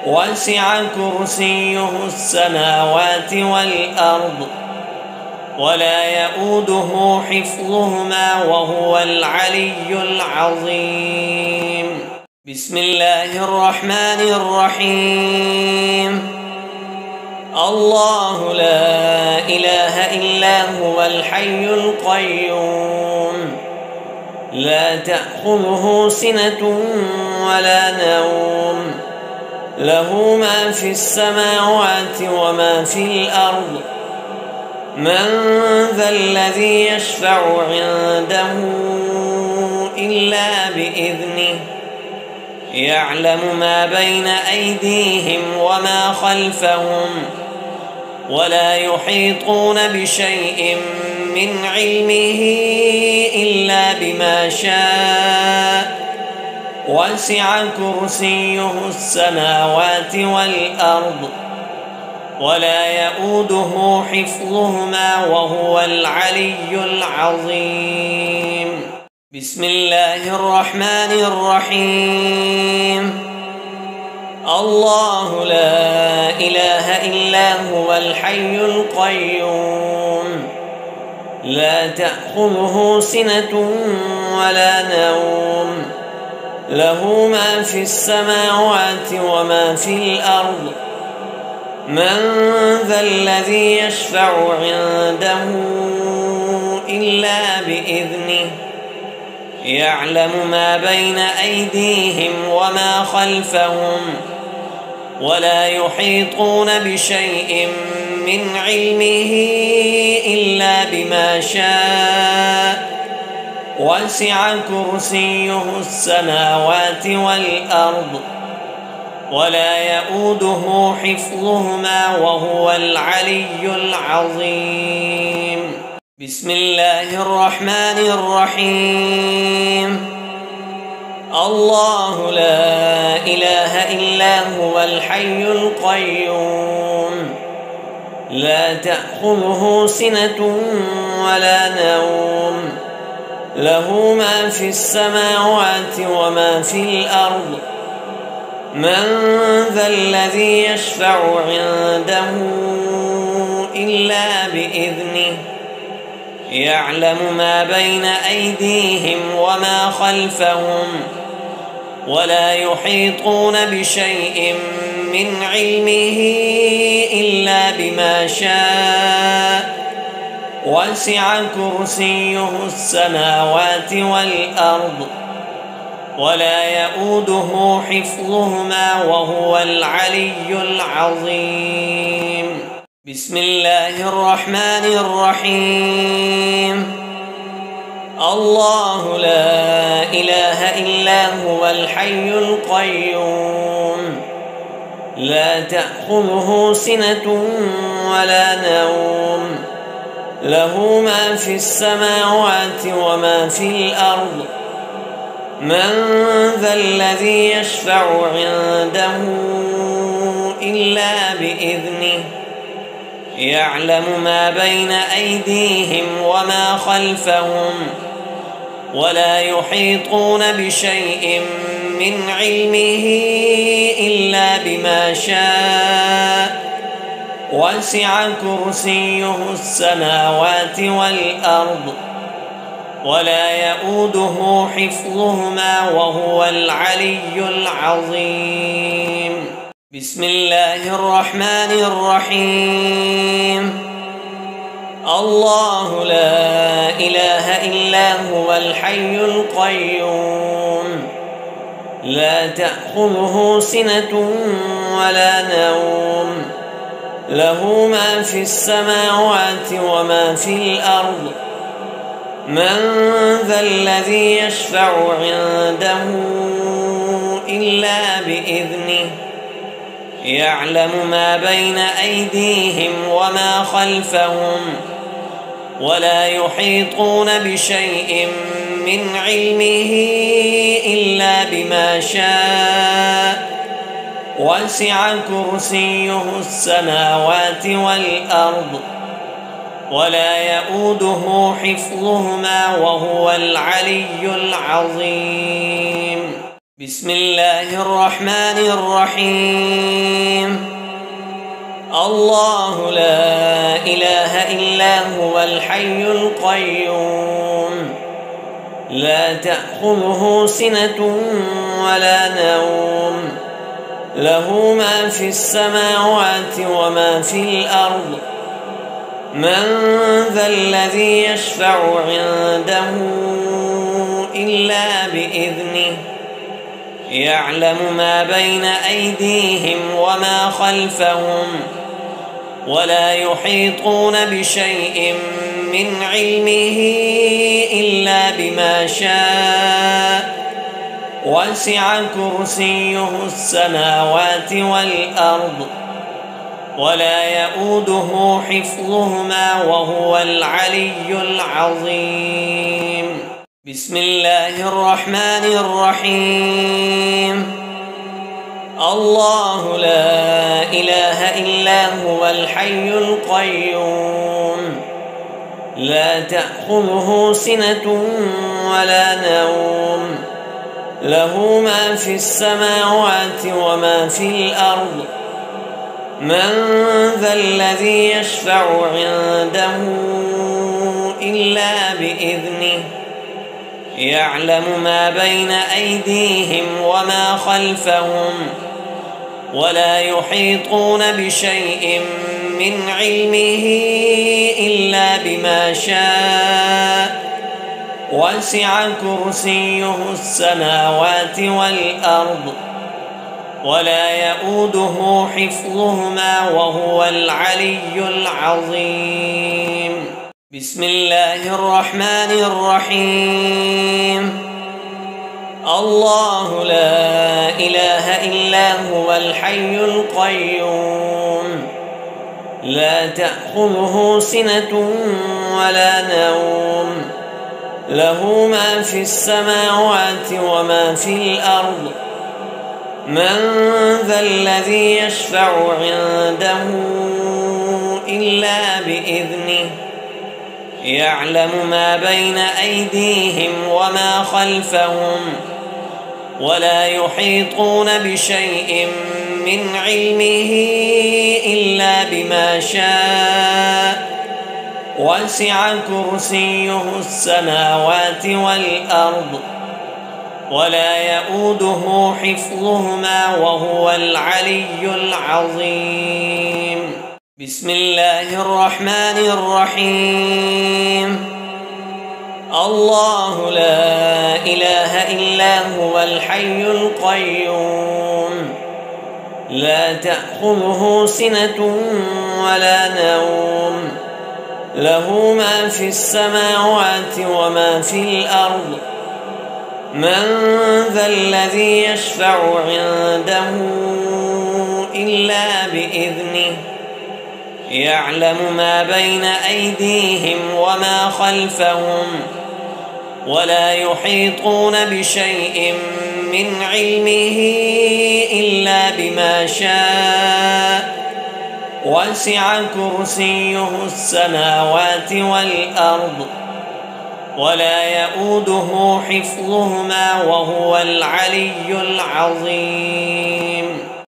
[SPEAKER 1] وسع كرسيه السماوات والأرض ولا يؤوده حفظهما وهو العلي العظيم. بسم الله الرحمن الرحيم. الله لا إله إلا هو الحي القيوم لا تأخذه سنة ولا نوم له ما في السماوات وما في الأرض من ذا الذي يشفع عنده إلا بإذنه يعلم ما بين أيديهم وما خلفهم ولا يحيطون بشيء من علمه إلا بما شاء وسع كرسيه السماوات والأرض ولا يؤوده حفظهما وهو العلي العظيم. بسم الله الرحمن الرحيم. الله لا إله إلا هو الحي القيوم لا تأخذه سنة ولا نوم له ما في السماوات وما في الأرض من ذا الذي يشفع عنده إلا بإذنه يعلم ما بين أيديهم وما خلفهم ولا يحيطون بشيء من علمه إلا بما شاء وسع كرسيه السماوات والأرض ولا يؤوده حفظهما وهو العلي العظيم بسم الله الرحمن الرحيم الله لا إله إلا هو الحي القيوم لا تأخذه سنة ولا نوم له ما في السماوات وما في الأرض من ذا الذي يشفع عنده إلا بإذنه يعلم ما بين أيديهم وما خلفهم ولا يحيطون بشيء من علمه إلا بما شاء وسع كرسيه السماوات والأرض ولا يؤوده حفظهما وهو العلي العظيم بسم الله الرحمن الرحيم الله لا إله إلا هو الحي القيوم لا تأخذه سنة ولا نوم له ما في السماوات وما في الأرض من ذا الذي يشفع عنده إلا بإذنه يعلم ما بين أيديهم وما خلفهم ولا يحيطون بشيء من علمه إلا بما شاء وسع كرسيه السماوات والأرض ولا يؤوده حفظهما وهو العلي العظيم بسم الله الرحمن الرحيم الله لا إله إلا هو الحي القيوم لا تأخذه سنة ولا نوم له ما في السماوات وما في الأرض من ذا الذي يشفع عنده إلا بإذنه يعلم ما بين أيديهم وما خلفهم ولا يحيطون بشيء من علمه إلا بما شاء وسع كرسيه السماوات والأرض ولا يؤوده حفظهما وهو العلي العظيم بسم الله الرحمن الرحيم الله لا إله إلا هو الحي القيوم لا تأخذه سنة ولا نوم له ما في السماوات وما في الأرض من ذا الذي يشفع عنده إلا بإذنه يعلم ما بين أيديهم وما خلفهم ولا يحيطون بشيء من علمه إلا بما شاء وسع كرسيه السماوات والأرض ولا يؤوده حفظهما وهو العلي العظيم بسم الله الرحمن الرحيم الله لا إله إلا هو الحي القيوم لا تأخذه سنة ولا نوم له ما في السماوات وما في الأرض. من ذا الذي يشفع عنده إلا بإذنه. يعلم ما بين أيديهم وما خلفهم ولا يحيطون بشيء من علمه إلا بما شاء. وسع كرسيه السماوات والأرض ولا يؤوده حفظهما وهو العلي العظيم. بسم الله الرحمن الرحيم. الله لا إله إلا هو الحي القيوم لا تأخذه سنة ولا نوم له ما في السماوات وما في الأرض. من ذا الذي يشفع عنده إلا بإذنه. يعلم ما بين أيديهم وما خلفهم ولا يحيطون بشيء من علمه إلا بما شاء. وسع كرسيه السماوات والأرض ولا يؤوده حفظهما وهو العلي العظيم. بسم الله الرحمن الرحيم. الله لا إله إلا هو الحي القيوم لا تأخذه سنة ولا نوم له ما في السماوات وما في الأرض. من ذا الذي يشفع عنده إلا بإذنه. يعلم ما بين أيديهم وما خلفهم ولا يحيطون بشيء من علمه إلا بما شاء. وسع كرسيه السماوات والأرض ولا يؤوده حفظهما وهو العلي العظيم.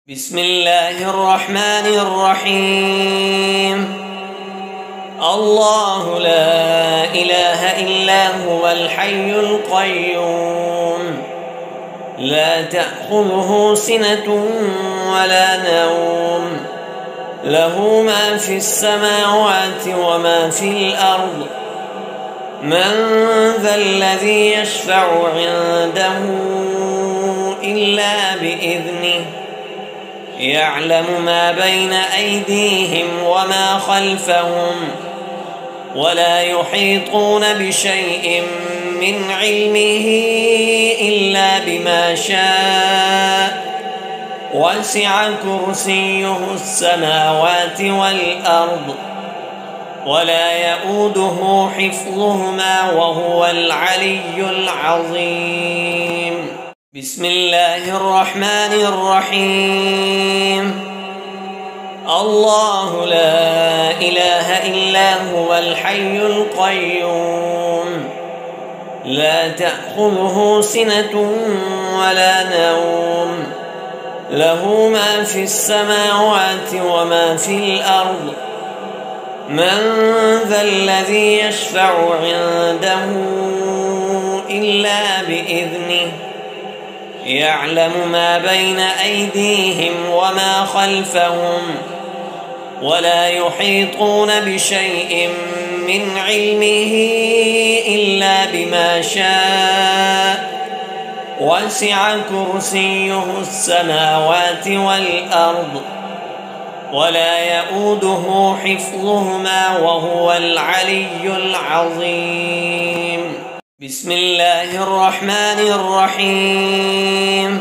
[SPEAKER 1] بسم الله الرحمن الرحيم. الله لا إله إلا هو الحي القيوم لا تأخذه سنة ولا نوم له ما في السماوات وما في الأرض. من ذا الذي يشفع عنده إلا بإذنه. يعلم ما بين أيديهم وما خلفهم ولا يحيطون بشيء من علمه إلا بما شاء. وسع كرسيه السماوات والأرض ولا يؤوده حفظهما وهو العلي العظيم. بسم الله الرحمن الرحيم. الله لا إله إلا هو الحي القيوم لا تأخذه سنة ولا نوم له ما في السماوات وما في الأرض. من ذا الذي يشفع عنده إلا بإذنه. يعلم ما بين أيديهم وما خلفهم ولا يحيطون بشيء من علمه إلا بما شاء. وسع كرسيه السماوات والأرض ولا يؤوده حفظهما وهو العلي العظيم. بسم الله الرحمن الرحيم.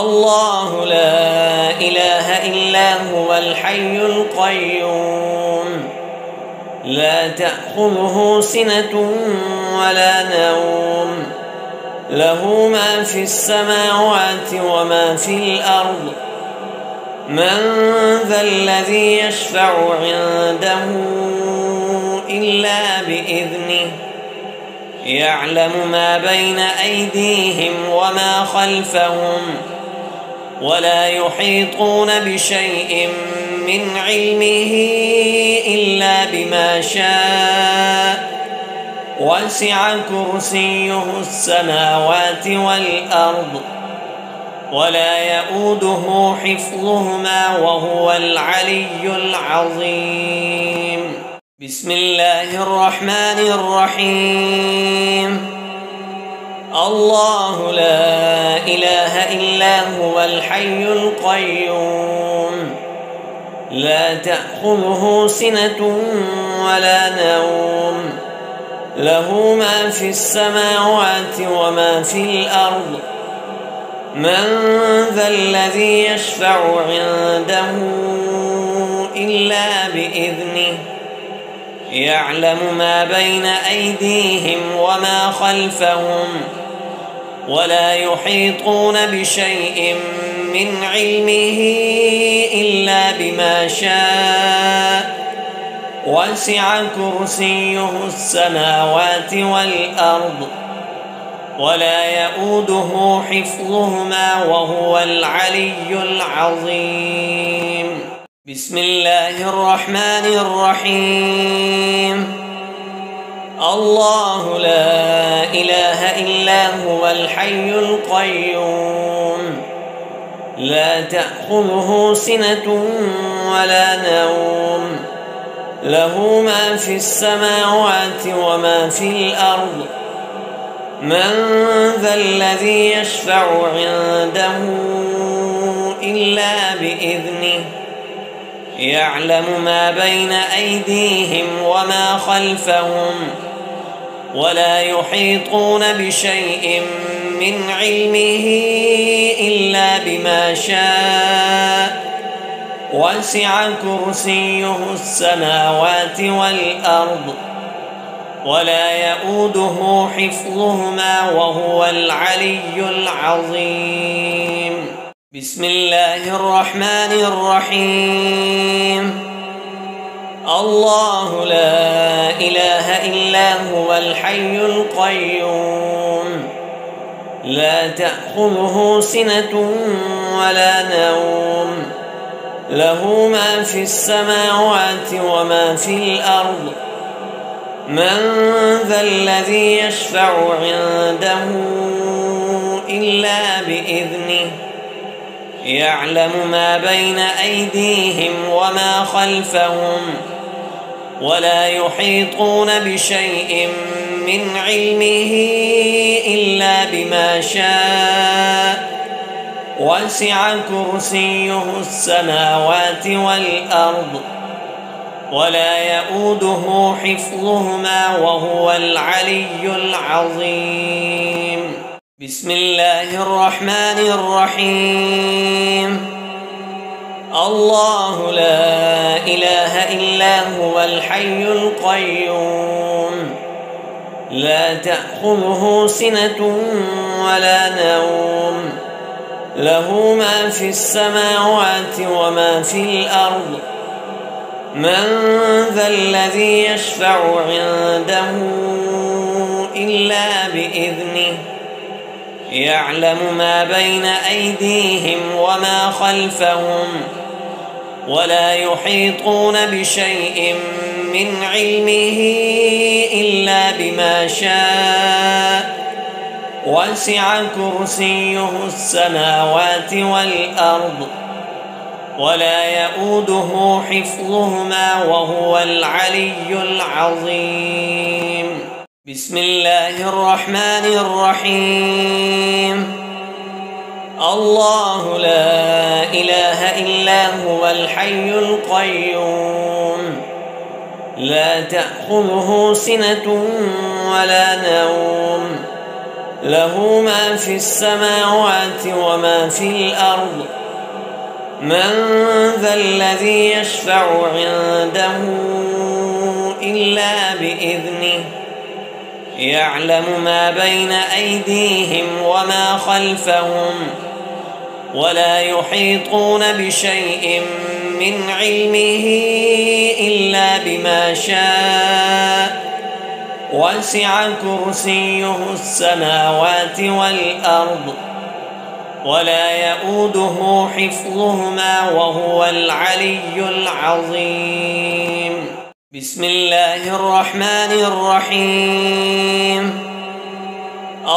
[SPEAKER 1] الله لا إله إلا هو الحي القيوم لا تأخذه سنة ولا نوم له ما في السماوات وما في الأرض. من ذا الذي يشفع عنده إلا بإذنه. يعلم ما بين أيديهم وما خلفهم ولا يحيطون بشيء من علمه إلا بما شاء وسع كرسيه السماوات والأرض ولا يؤوده حفظهما وهو العلي العظيم. بسم الله الرحمن الرحيم. الله لا إله إلا هو الحي القيوم لا تأخذه سنة ولا نوم له ما في السماوات وما في الأرض من ذا الذي يشفع عنده إلا بإذنه يعلم ما بين أيديهم وما خلفهم ولا يحيطون بشيء من علمه إلا بما شاء وسع كرسيه السماوات والأرض ولا يؤوده حفظهما وهو العلي العظيم. بسم الله الرحمن الرحيم. الله لا إله إلا هو الحي القيوم لا تأخذه سنة ولا نوم له ما في السماوات وما في الأرض من ذا الذي يشفع عنده إلا بإذنه يعلم ما بين أيديهم وما خلفهم ولا يحيطون بشيء من علمه إلا بما شاء وسع كرسيه السماوات والأرض ولا يؤوده حفظهما وهو العلي العظيم. بسم الله الرحمن الرحيم. الله لا إله إلا هو الحي القيوم لا تأخذه سنة ولا نوم له ما في السماوات وما في الأرض من ذا الذي يشفع عنده إلا بإذنه يعلم ما بين أيديهم وما خلفهم ولا يحيطون بشيء من علمه إلا بما شاء وسع كرسيه السماوات والأرض ولا يؤوده حفظهما وهو العلي العظيم. بسم الله الرحمن الرحيم. الله لا إله إلا هو الحي القيوم لا تأخذه سنة ولا نوم له ما في السماوات وما في الأرض من ذا الذي يشفع عنده إلا بإذنه يعلم ما بين أيديهم وما خلفهم ولا يحيطون بشيء من علمه إلا بما شاء وسع كرسيه السماوات والأرض ولا يؤوده حفظهما وهو العلي العظيم. بسم الله الرحمن الرحيم. الله لا إله إلا هو الحي القيوم لا تأخذه سنة ولا نوم له ما في السماوات وما في الأرض من ذا الذي يشفع عنده إلا بإذنه يعلم ما بين أيديهم وما خلفهم ولا يحيطون بشيء من علمه إلا بما شاء وسع كرسيه السماوات والأرض ولا يؤوده حفظهما وهو العلي العظيم. بسم الله الرحمن الرحيم.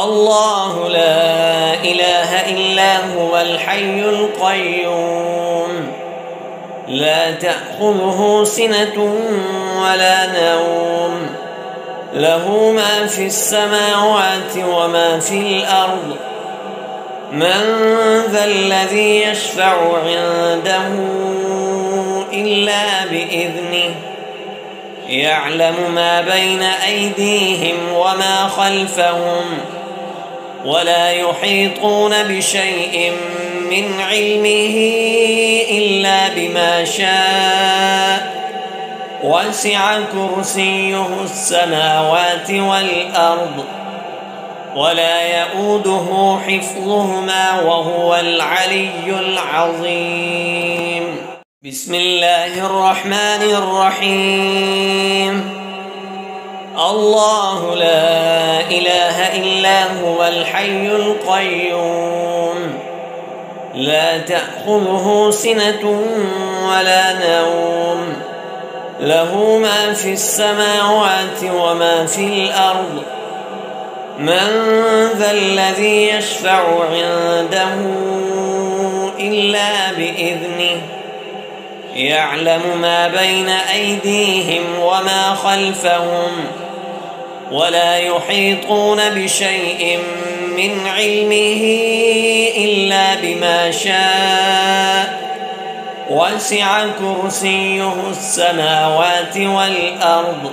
[SPEAKER 1] الله لا إله إلا هو الحي القيوم لا تأخذه سنة ولا نوم له ما في السماوات وما في الأرض من ذا الذي يشفع عنده إلا بإذنه يعلم ما بين أيديهم وما خلفهم ولا يحيطون بشيء من علمه إلا بما شاء وسع كرسيه السماوات والأرض ولا يؤوده حفظهما وهو العلي العظيم. بسم الله الرحمن الرحيم. الله لا إله إلا هو الحي القيوم لا تأخذه سنة ولا نوم له ما في السماوات وما في الأرض من ذا الذي يشفع عنده إلا بإذنه يعلم ما بين أيديهم وما خلفهم ولا يحيطون بشيء من علمه إلا بما شاء وسع كرسيه السماوات والأرض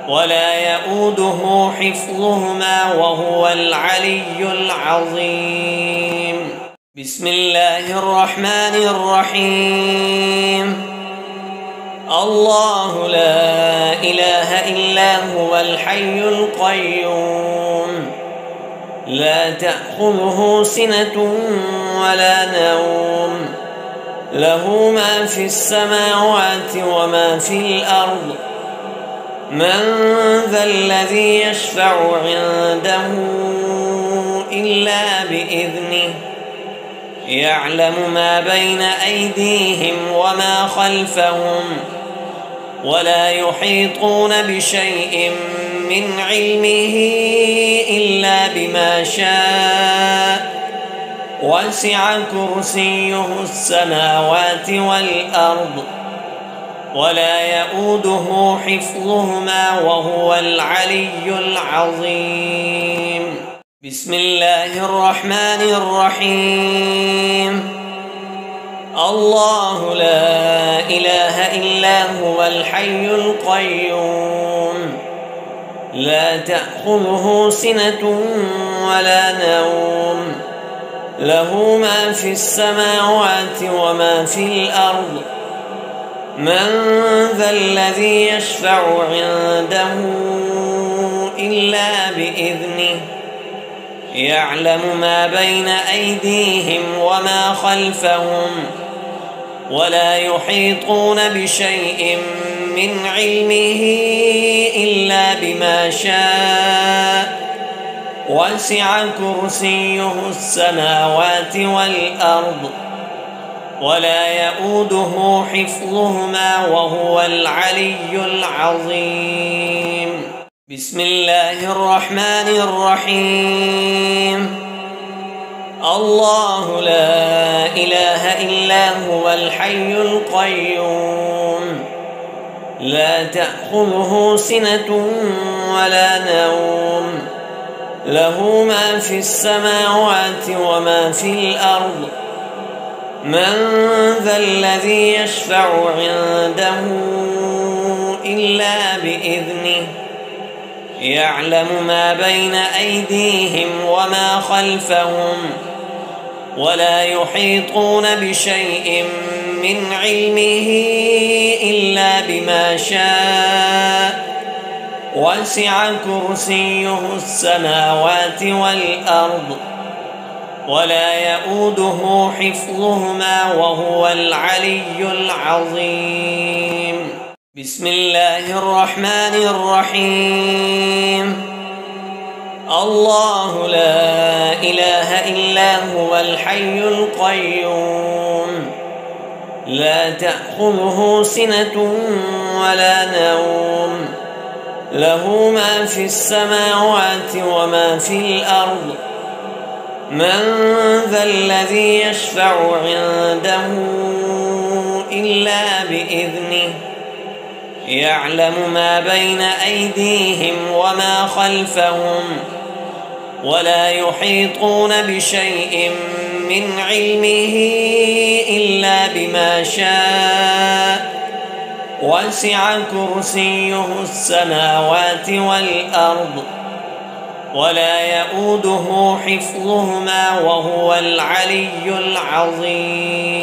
[SPEAKER 1] ولا يؤوده حفظهما وهو العلي العظيم. بسم الله الرحمن الرحيم. الله لا إله إلا هو الحي القيوم لا تأخذه سنة ولا نوم له ما في السماوات وما في الأرض من ذا الذي يشفع عنده إلا بإذنه يعلم ما بين أيديهم وما خلفهم ولا يحيطون بشيء من علمه إلا بما شاء وسع كرسيه السماوات والأرض ولا يؤوده حفظهما وهو العلي العظيم. بسم الله الرحمن الرحيم. الله لا إله إلا هو الحي القيوم لا تأخذه سنة ولا نوم له ما في السماوات وما في الأرض من ذا الذي يشفع عنده إلا بإذنه يعلم ما بين أيديهم وما خلفهم ولا يحيطون بشيء من علمه إلا بما شاء وسع كرسيه السماوات والأرض ولا يؤوده حفظهما وهو العلي العظيم. بسم الله الرحمن الرحيم. الله لا إله إلا هو الحي القيوم لا تأخذه سنة ولا نوم له ما في السماوات وما في الأرض من ذا الذي يشفع عنده إلا بإذنه يعلم ما بين أيديهم وما خلفهم ولا يحيطون بشيء من علمه إلا بما شاء وسع كرسيه السماوات والأرض ولا يؤوده حفظهما وهو العلي العظيم. بسم الله الرحمن الرحيم الله لا إله إلا هو الحي القيوم لا تأخذه سنة ولا نوم له ما في السماوات وما في الأرض من ذا الذي يشفع عنده إلا بإذنه يعلم ما بين أيديهم وما خلفهم ولا يحيطون بشيء من علمه إلا بما شاء وسع كرسيه السماوات والأرض ولا يؤوده حفظهما وهو العلي العظيم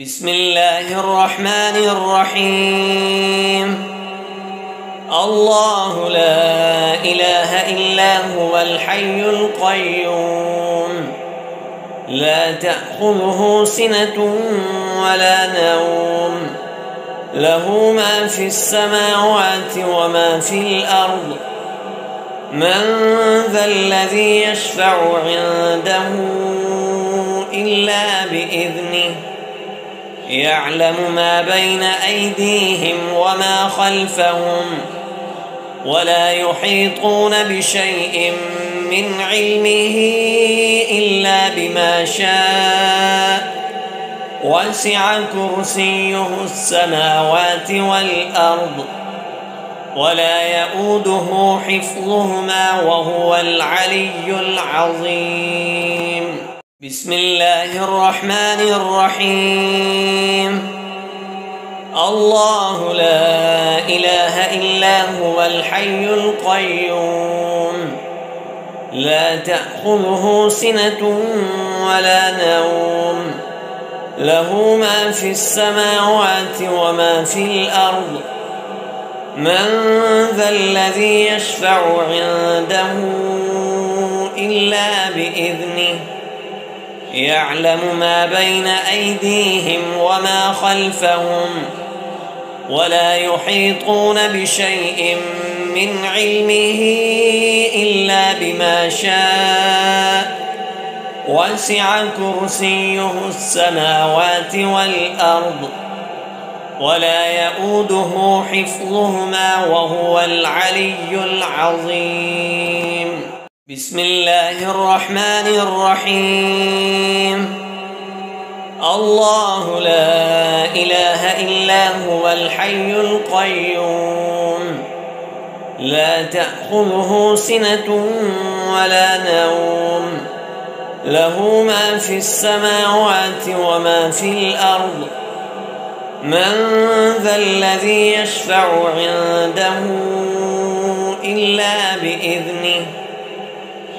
[SPEAKER 1] بسم الله الرحمن الرحيم الله لا إله إلا هو الحي القيوم لا تأخذه سنة ولا نوم له ما في السماوات وما في الأرض من ذا الذي يشفع عنده إلا بإذنه يعلم ما بين أيديهم وما خلفهم ولا يحيطون بشيء من علمه إلا بما شاء وسع كرسيه السماوات والأرض ولا يؤوده حفظهما وهو العلي العظيم بسم الله الرحمن الرحيم الله لا إله إلا هو الحي القيوم لا تأخذه سنة ولا نوم له ما في السماوات وما في الأرض من ذا الذي يشفع عنده إلا بإذنه يعلم ما بين أيديهم وما خلفهم ولا يحيطون بشيء من علمه إلا بما شاء وسع كرسيه السماوات والأرض ولا يؤوده حفظهما وهو العلي العظيم بسم الله الرحمن الرحيم الله لا إله إلا هو الحي القيوم لا تأخذه سنة ولا نوم له ما في السماوات وما في الأرض من ذا الذي يشفع عنده إلا بإذنه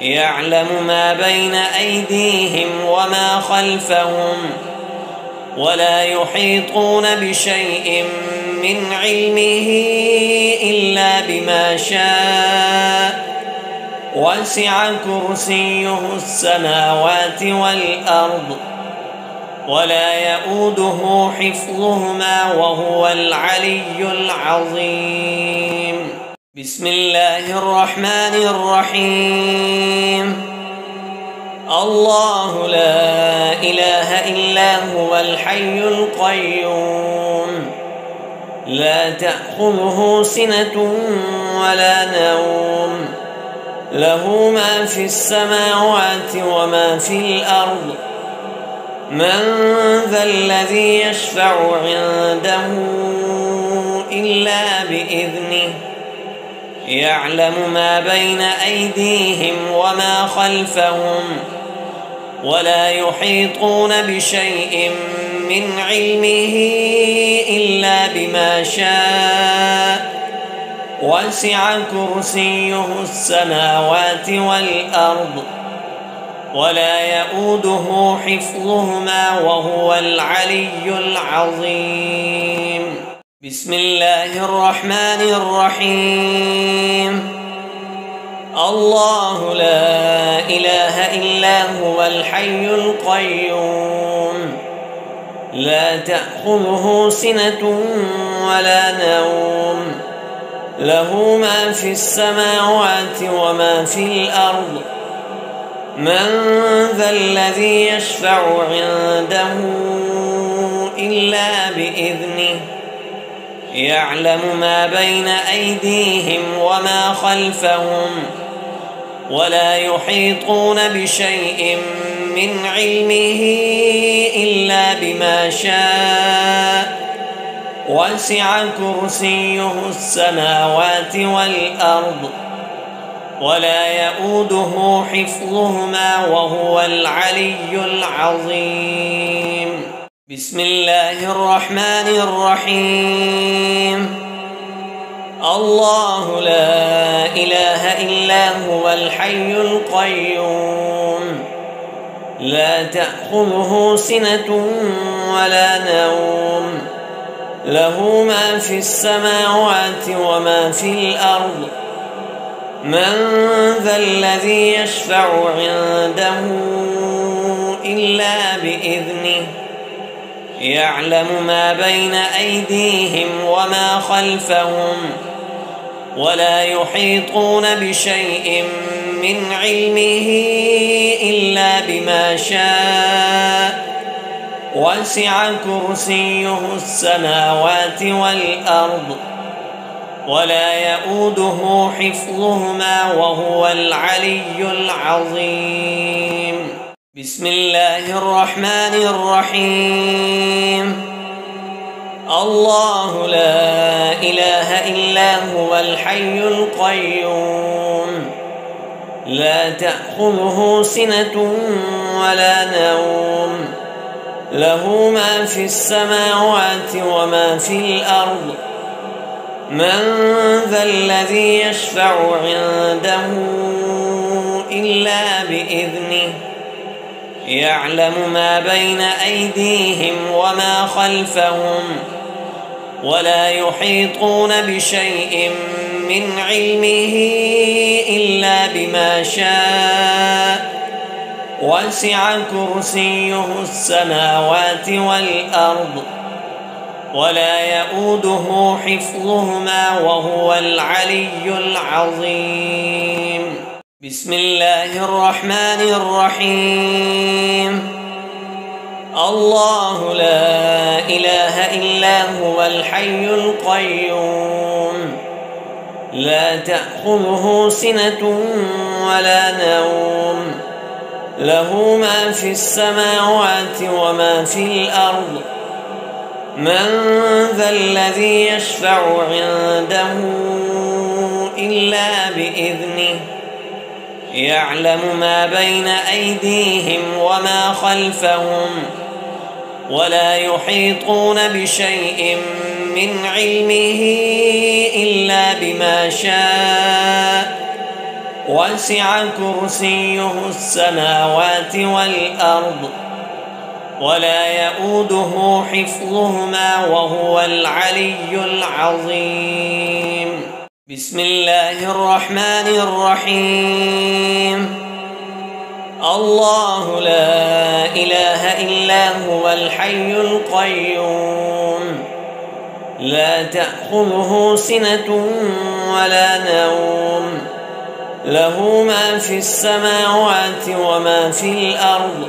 [SPEAKER 1] يعلم ما بين أيديهم وما خلفهم ولا يحيطون بشيء من علمه إلا بما شاء وسع كرسيه السماوات والأرض ولا يؤوده حفظهما وهو العلي العظيم بسم الله الرحمن الرحيم الله لا إله إلا هو الحي القيوم لا تأخذه سنة ولا نوم له ما في السماوات وما في الأرض من ذا الذي يشفع عنده إلا بإذنه يعلم ما بين أيديهم وما خلفهم ولا يحيطون بشيء من علمه إلا بما شاء وسع كرسيه السماوات والأرض ولا يؤوده حفظهما وهو العلي العظيم بسم الله الرحمن الرحيم الله لا إله إلا هو الحي القيوم لا تأخذه سنة ولا نوم له ما في السماوات وما في الأرض من ذا الذي يشفع عنده إلا بإذنه يعلم ما بين أيديهم وما خلفهم ولا يحيطون بشيء من علمه إلا بما شاء وسع كرسيه السماوات والأرض ولا يؤوده حفظهما وهو العلي العظيم. بسم الله الرحمن الرحيم. الله لا إله إلا هو الحي القيوم لا تأخذه سنة ولا نوم له ما في السماوات وما في الأرض من ذا الذي يشفع عنده إلا بإذنه يعلم ما بين أيديهم وما خلفهم ولا يحيطون بشيء من علمه إلا بما شاء وسع كرسيه السماوات والأرض ولا يؤوده حفظهما وهو العلي العظيم. بسم الله الرحمن الرحيم. الله لا إله إلا هو الحي القيوم لا تأخذه سنة ولا نوم له ما في السماوات وما في الأرض من ذا الذي يشفع عنده إلا بإذنه يعلم ما بين أيديهم وما خلفهم ولا يحيطون بشيء من علمه إلا بما شاء وسع كرسيه السماوات والأرض ولا يؤوده حفظهما وهو العلي العظيم. بسم الله الرحمن الرحيم. الله لا إله إلا هو الحي القيوم لا تأخذه سنة ولا نوم له ما في السماوات وما في الأرض من ذا الذي يشفع عنده إلا بإذنه يعلم ما بين أيديهم وما خلفهم ولا يحيطون بشيء من علمه إلا بما شاء وسع كرسيه السماوات والأرض ولا يؤوده حفظهما وهو العلي العظيم. بسم الله الرحمن الرحيم. الله لا إله إلا هو الحي القيوم لا تأخذه سنة ولا نوم له ما في السماوات وما في الأرض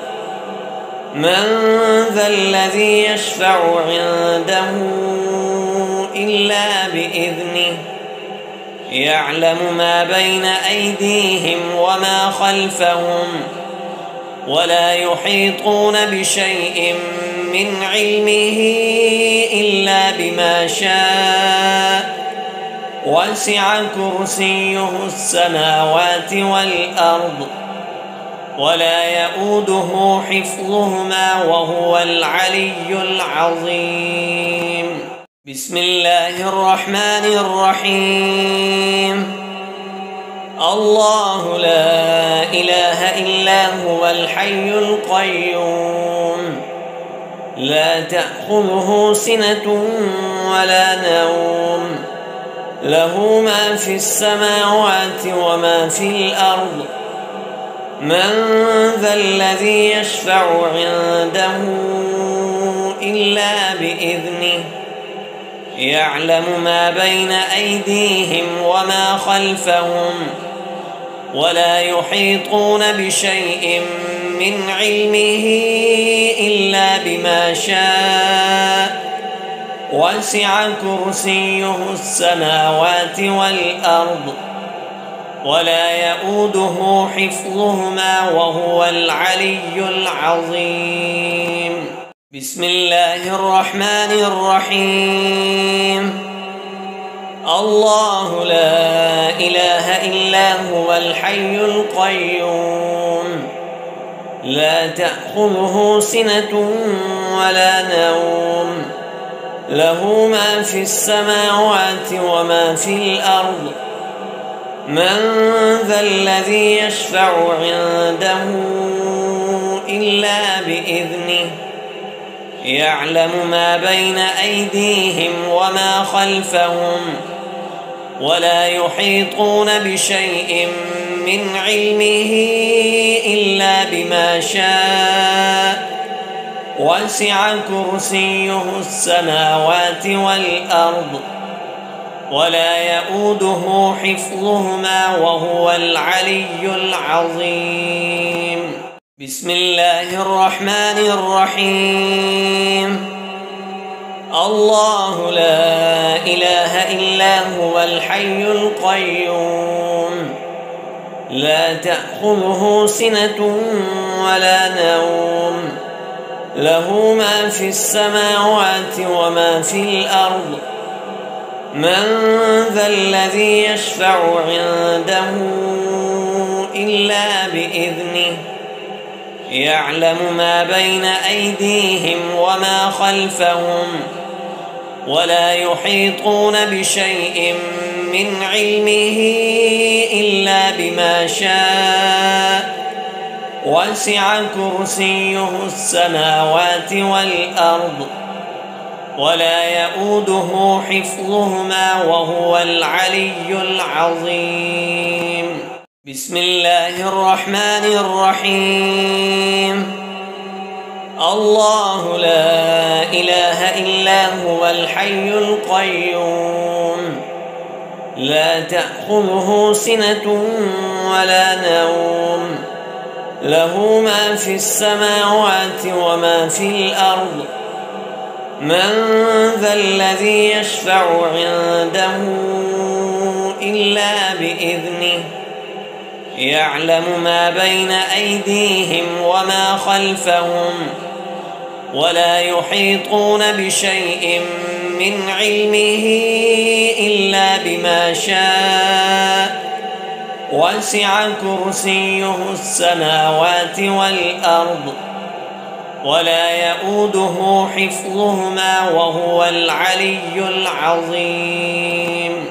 [SPEAKER 1] من ذا الذي يشفع عنده إلا بإذنه يعلم ما بين أيديهم وما خلفهم ولا يحيطون بشيء من علمه إلا بما شاء وسع كرسيه السماوات والأرض ولا يؤوده حفظهما وهو العلي العظيم. بسم الله الرحمن الرحيم. الله لا إله إلا هو الحي القيوم لا تأخذه سنة ولا نوم له ما في السماوات وما في الأرض من ذا الذي يشفع عنده إلا بإذنه يعلم ما بين أيديهم وما خلفهم ولا يحيطون بشيء من علمه إلا بما شاء وسع كرسيه السماوات والأرض ولا يؤوده حفظهما وهو العلي العظيم. بسم الله الرحمن الرحيم. الله لا إله إلا هو الحي القيوم لا تأخذه سنة ولا نوم له ما في السماوات وما في الأرض من ذا الذي يشفع عنده إلا بإذنه يعلم ما بين أيديهم وما خلفهم ولا يحيطون بشيء من علمه إلا بما شاء وسع كرسيه السماوات والأرض ولا يؤوده حفظهما وهو العلي العظيم. بسم الله الرحمن الرحيم. الله لا إله إلا هو الحي القيوم لا تأخذه سنة ولا نوم له ما في السماوات وما في الأرض من ذا الذي يشفع عنده إلا بإذنه يعلم ما بين أيديهم وما خلفهم ولا يحيطون بشيء من علمه إلا بما شاء وسع كرسيه السماوات والأرض ولا يؤوده حفظهما وهو العلي العظيم. بسم الله الرحمن الرحيم. الله لا إله إلا هو الحي القيوم لا تأخذه سنة ولا نوم له ما في السماوات وما في الأرض من ذا الذي يشفع عنده إلا بإذنه يعلم ما بين أيديهم وما خلفهم ولا يحيطون بشيء من علمه إلا بما شاء وسع كرسيه السماوات والأرض ولا يؤوده حفظهما وهو العلي العظيم.